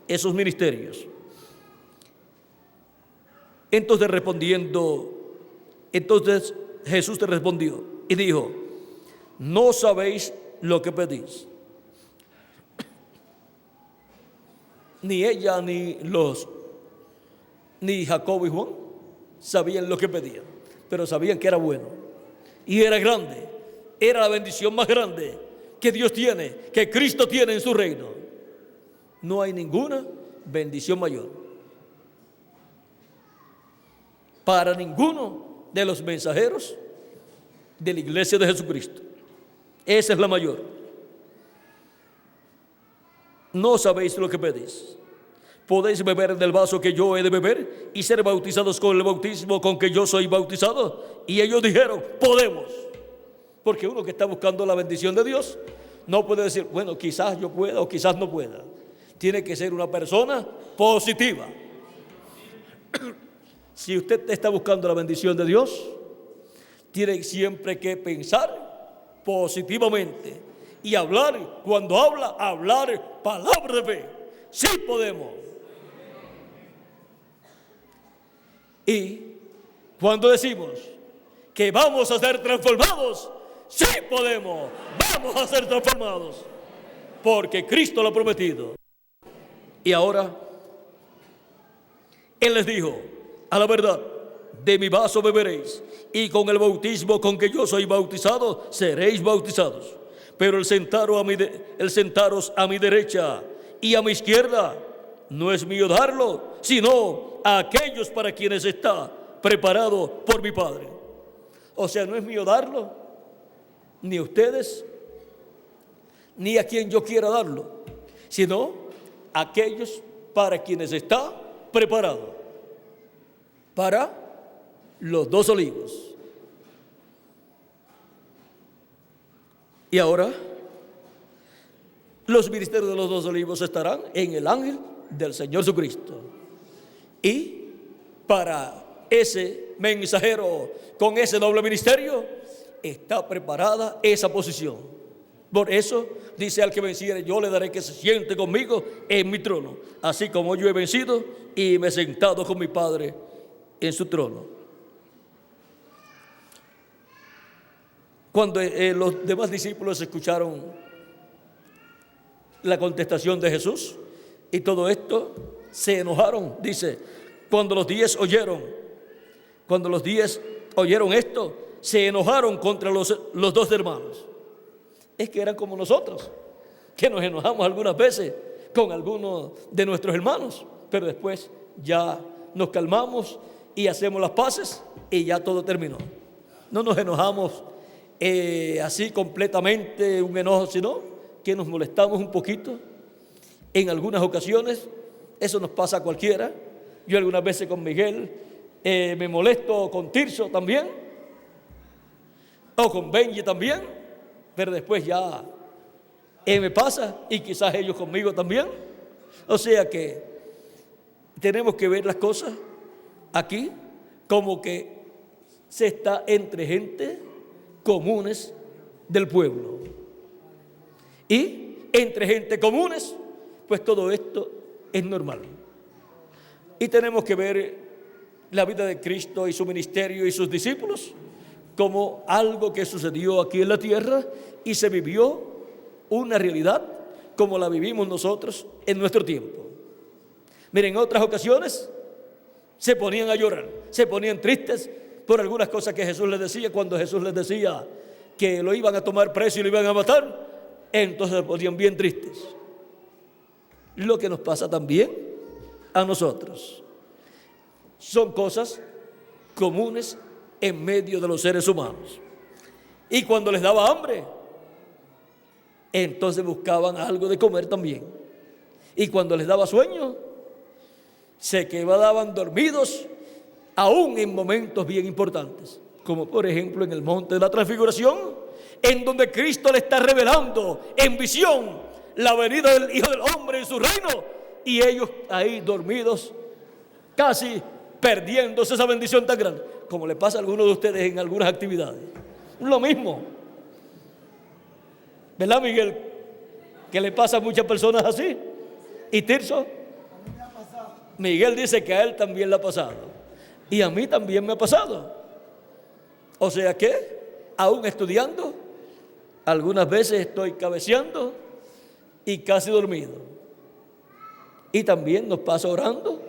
Speaker 1: esos ministerios. Entonces Jesús te respondió y dijo: no sabéis lo que pedís. Ni ella ni Jacobo y Juan sabían lo que pedían, pero sabían que era bueno y era grande. Era la bendición más grande que Dios tiene, que Cristo tiene en su reino. No hay ninguna bendición mayor para ninguno de los mensajeros de la iglesia de Jesucristo. Esa es la mayor. No sabéis lo que pedís. ¿Podéis beber del vaso que yo he de beber y ser bautizados con el bautismo con que yo soy bautizado? Y ellos dijeron: podemos. Porque uno que está buscando la bendición de Dios no puede decir, bueno, quizás yo pueda o quizás no pueda. Tiene que ser una persona positiva. Si usted está buscando la bendición de Dios, tiene siempre que pensar positivamente y hablar, cuando hablar palabra de fe. Sí podemos. Y cuando decimos que vamos a ser transformados, sí podemos, vamos a ser transformados, porque Cristo lo ha prometido. Y ahora Él les dijo: a la verdad, de mi vaso beberéis, y con el bautismo con que yo soy bautizado, seréis bautizados. Pero el sentaros a mi derecha y a mi izquierda, no es mío darlo, sino a aquellos para quienes está preparado por mi Padre. O sea, no es mío darlo, ni a ustedes, ni a quien yo quiera darlo, sino a aquellos para quienes está preparado, para los 2 olivos. Y ahora los ministerios de los 2 olivos estarán en el ángel del Señor Jesucristo. Y para ese mensajero con ese doble ministerio está preparada esa posición. Por eso dice: al que venciere, yo le daré que se siente conmigo en mi trono, así como yo he vencido y me he sentado con mi Padre en su trono. Cuando los demás discípulos escucharon la contestación de Jesús y todo esto, se enojaron. Dice: cuando los 10 oyeron esto, se enojaron contra los 2 hermanos. Es que eran como nosotros, que nos enojamos algunas veces con algunos de nuestros hermanos, pero después ya nos calmamos y hacemos las paces y ya todo terminó. No nos enojamos así completamente, un enojo, sino que nos molestamos un poquito en algunas ocasiones. Eso nos pasa a cualquiera. Yo algunas veces con Miguel me molesto, con Tirso también, o con Benji también, pero después ya me pasa, y quizás ellos conmigo también. O sea que tenemos que ver las cosas aquí como que se está entre gente comunes del pueblo, y entre gente comunes, pues todo esto es normal. Y tenemos que ver la vida de Cristo y su ministerio y sus discípulos como algo que sucedió aquí en la tierra y se vivió una realidad como la vivimos nosotros en nuestro tiempo. Miren, en otras ocasiones se ponían a llorar, se ponían tristes por algunas cosas que Jesús les decía. Cuando Jesús les decía que lo iban a tomar preso y lo iban a matar, entonces se ponían bien tristes. Lo que nos pasa también a nosotros. Son cosas comunes en medio de los seres humanos. Y cuando les daba hambre, entonces buscaban algo de comer también. Y cuando les daba sueño, se quedaban dormidos, aún en momentos bien importantes, como por ejemplo en el monte de la transfiguración, en donde Cristo le está revelando en visión la venida del Hijo del Hombre en su reino, y ellos ahí dormidos, casi perdiéndose esa bendición tan grande, como le pasa a algunos de ustedes en algunas actividades. Lo mismo, ¿verdad, Miguel? Que le pasa a muchas personas así. ¿Y Tirso? Miguel dice que a él también le ha pasado, y a mí también me ha pasado. O sea que, aún estudiando, algunas veces estoy cabeceando y casi dormido. Y también nos pasa orando,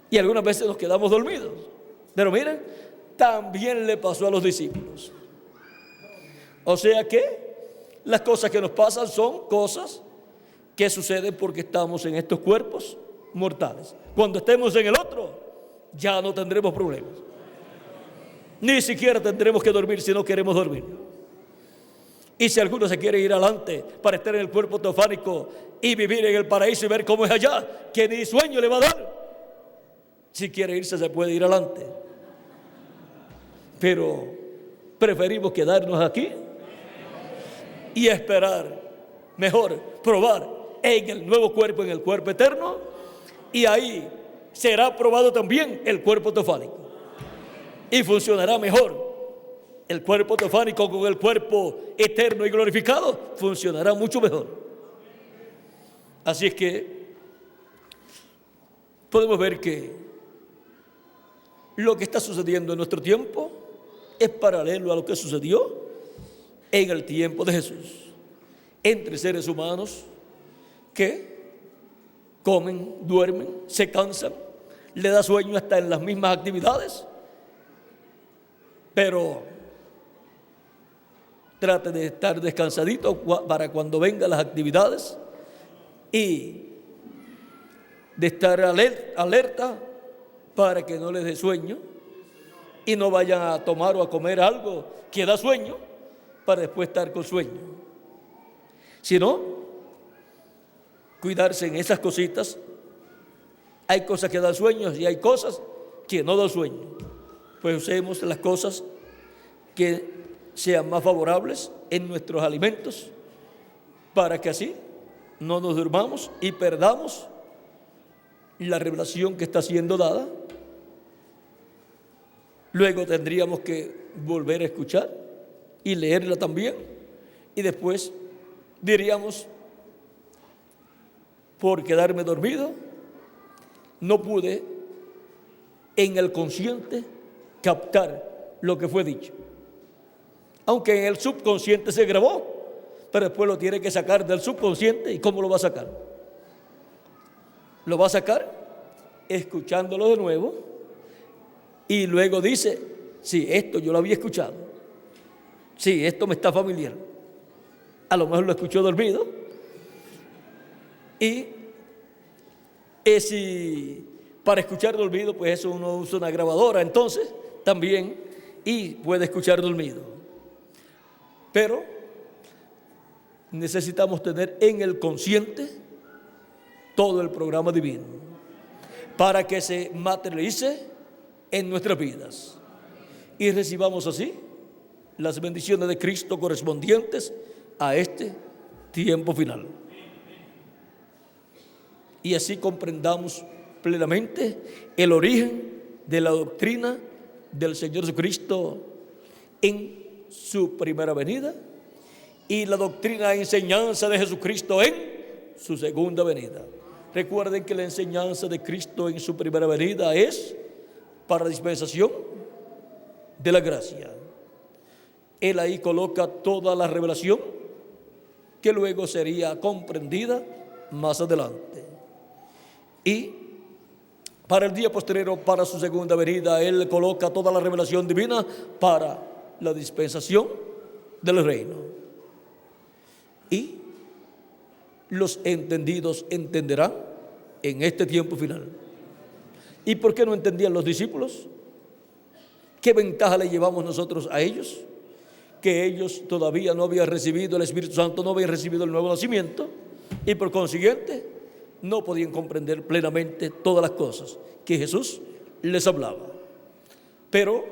Speaker 1: y algunas veces nos quedamos dormidos. Pero miren, también le pasó a los discípulos. O sea que las cosas que nos pasan son cosas que suceden porque estamos en estos cuerpos mortales. Cuando estemos en el otro, ya no tendremos problemas. Ni siquiera tendremos que dormir si no queremos dormir. Y si alguno se quiere ir adelante para estar en el cuerpo teofánico y vivir en el paraíso y ver cómo es allá, que ni sueño le va a dar. Si quiere irse, se puede ir adelante. Pero preferimos quedarnos aquí y esperar, mejor probar en el nuevo cuerpo, en el cuerpo eterno, y ahí será probado también el cuerpo teofánico y funcionará mejor. El cuerpo teofánico con el cuerpo eterno y glorificado funcionará mucho mejor. Así es que podemos ver que lo que está sucediendo en nuestro tiempo es paralelo a lo que sucedió en el tiempo de Jesús, entre seres humanos que comen, duermen, se cansan, le da sueño hasta en las mismas actividades, pero trate de estar descansadito para cuando vengan las actividades y de estar alerta para que no les dé sueño y no vayan a tomar o a comer algo que da sueño para después estar con sueño. Sino, cuidarse en esas cositas. Hay cosas que dan sueños y hay cosas que no dan sueño. Pues usemos las cosas que sean más favorables en nuestros alimentos para que así no nos durmamos y perdamos la revelación que está siendo dada. Luego tendríamos que volver a escuchar y leerla también, y después diríamos: por quedarme dormido no pude en el consciente captar lo que fue dicho, aunque en el subconsciente se grabó, pero después lo tiene que sacar del subconsciente. ¿Y cómo lo va a sacar? Lo va a sacar escuchándolo de nuevo, y luego dice: sí, esto yo lo había escuchado, sí, esto me está familiar. A lo mejor lo escuchó dormido, y si para escuchar dormido, pues eso uno usa una grabadora entonces también, y puede escuchar dormido. Pero necesitamos tener en el consciente todo el programa divino para que se materialice en nuestras vidas y recibamos así las bendiciones de Cristo correspondientes a este tiempo final. Y así comprendamos plenamente el origen de la doctrina del Señor Jesucristo en su primera venida y la doctrina e enseñanza de Jesucristo en su segunda venida. Recuerden que la enseñanza de Cristo en su primera venida es para dispensación de la gracia. Él ahí coloca toda la revelación que luego sería comprendida más adelante. Y para el día posterior, para su segunda venida, Él coloca toda la revelación divina para la dispensación del reino. Y los entendidos entenderán en este tiempo final. ¿Y por qué no entendían los discípulos? ¿Qué ventaja le llevamos nosotros a ellos? que ellos todavía no habían recibido el Espíritu Santo, no habían recibido el nuevo nacimiento, y por consiguiente no podían comprender plenamente todas las cosas que Jesús les hablaba. Pero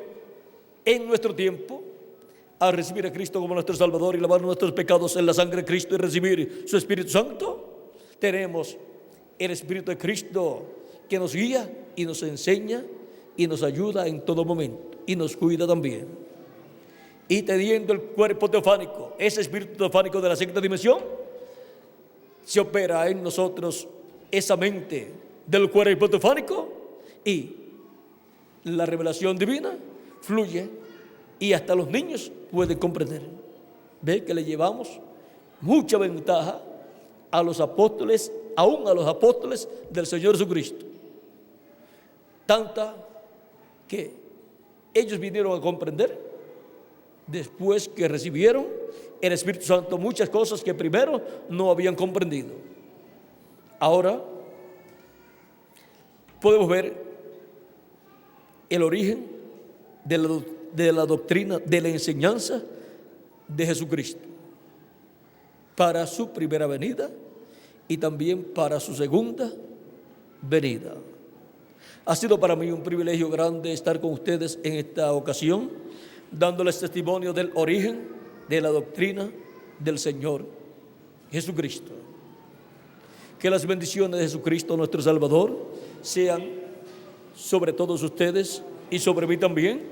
Speaker 1: en nuestro tiempo, al recibir a Cristo como nuestro Salvador y lavar nuestros pecados en la sangre de Cristo y recibir su Espíritu Santo, tenemos el Espíritu de Cristo que nos guía y nos enseña y nos ayuda en todo momento y nos cuida también. Y teniendo el cuerpo teofánico, ese Espíritu teofánico de la sexta dimensión, se opera en nosotros esa mente del cuerpo teofánico y la revelación divina fluye y hasta los niños pueden comprender. Ve que le llevamos mucha ventaja a los apóstoles, aún a los apóstoles del Señor Jesucristo. Tanta que ellos vinieron a comprender después que recibieron el Espíritu Santo muchas cosas que primero no habían comprendido. Ahora podemos ver el origen de la doctrina, de la enseñanza de Jesucristo para su primera venida y también para su segunda venida. Ha sido para mí un privilegio grande estar con ustedes en esta ocasión, dándoles testimonio del origen de la doctrina del Señor Jesucristo. Que las bendiciones de Jesucristo, nuestro Salvador, sean sobre todos ustedes y sobre mí también,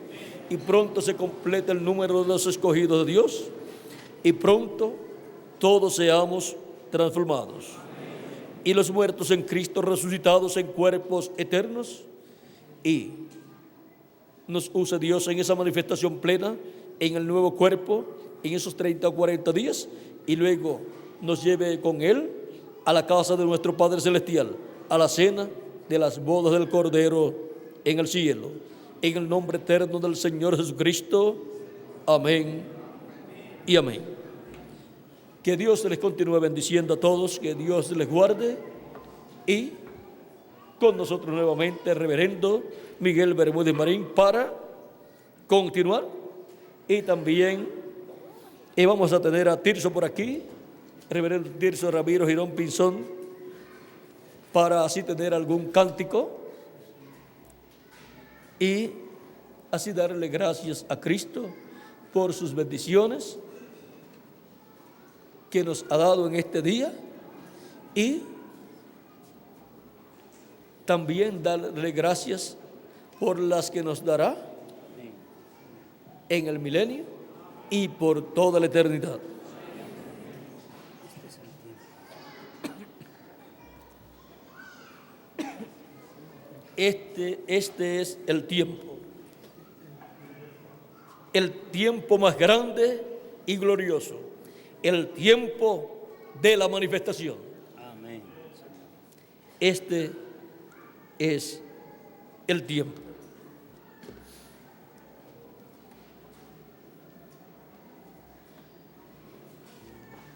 Speaker 1: y pronto se completa el número de los escogidos de Dios, y pronto todos seamos transformados. Y los muertos en Cristo resucitados en cuerpos eternos, y nos use Dios en esa manifestación plena, en el nuevo cuerpo, en esos 30 o 40 días, y luego nos lleve con Él a la casa de nuestro Padre Celestial, a la cena de las bodas del Cordero en el cielo. En el nombre eterno del Señor Jesucristo. Amén y amén. Que Dios les continúe bendiciendo a todos, que Dios les guarde, y con nosotros nuevamente el reverendo Miguel Bermúdez Marín para continuar, y también vamos a tener a Tirso por aquí, reverendo Tirso Ramiro Girón Pinzón, para así tener algún cántico y así darle gracias a Cristo por sus bendiciones que nos ha dado en este día, y también darle gracias por las que nos dará en el milenio y por toda la eternidad. Este es el tiempo más grande y glorioso, el tiempo de la manifestación. Amén. Este es el tiempo.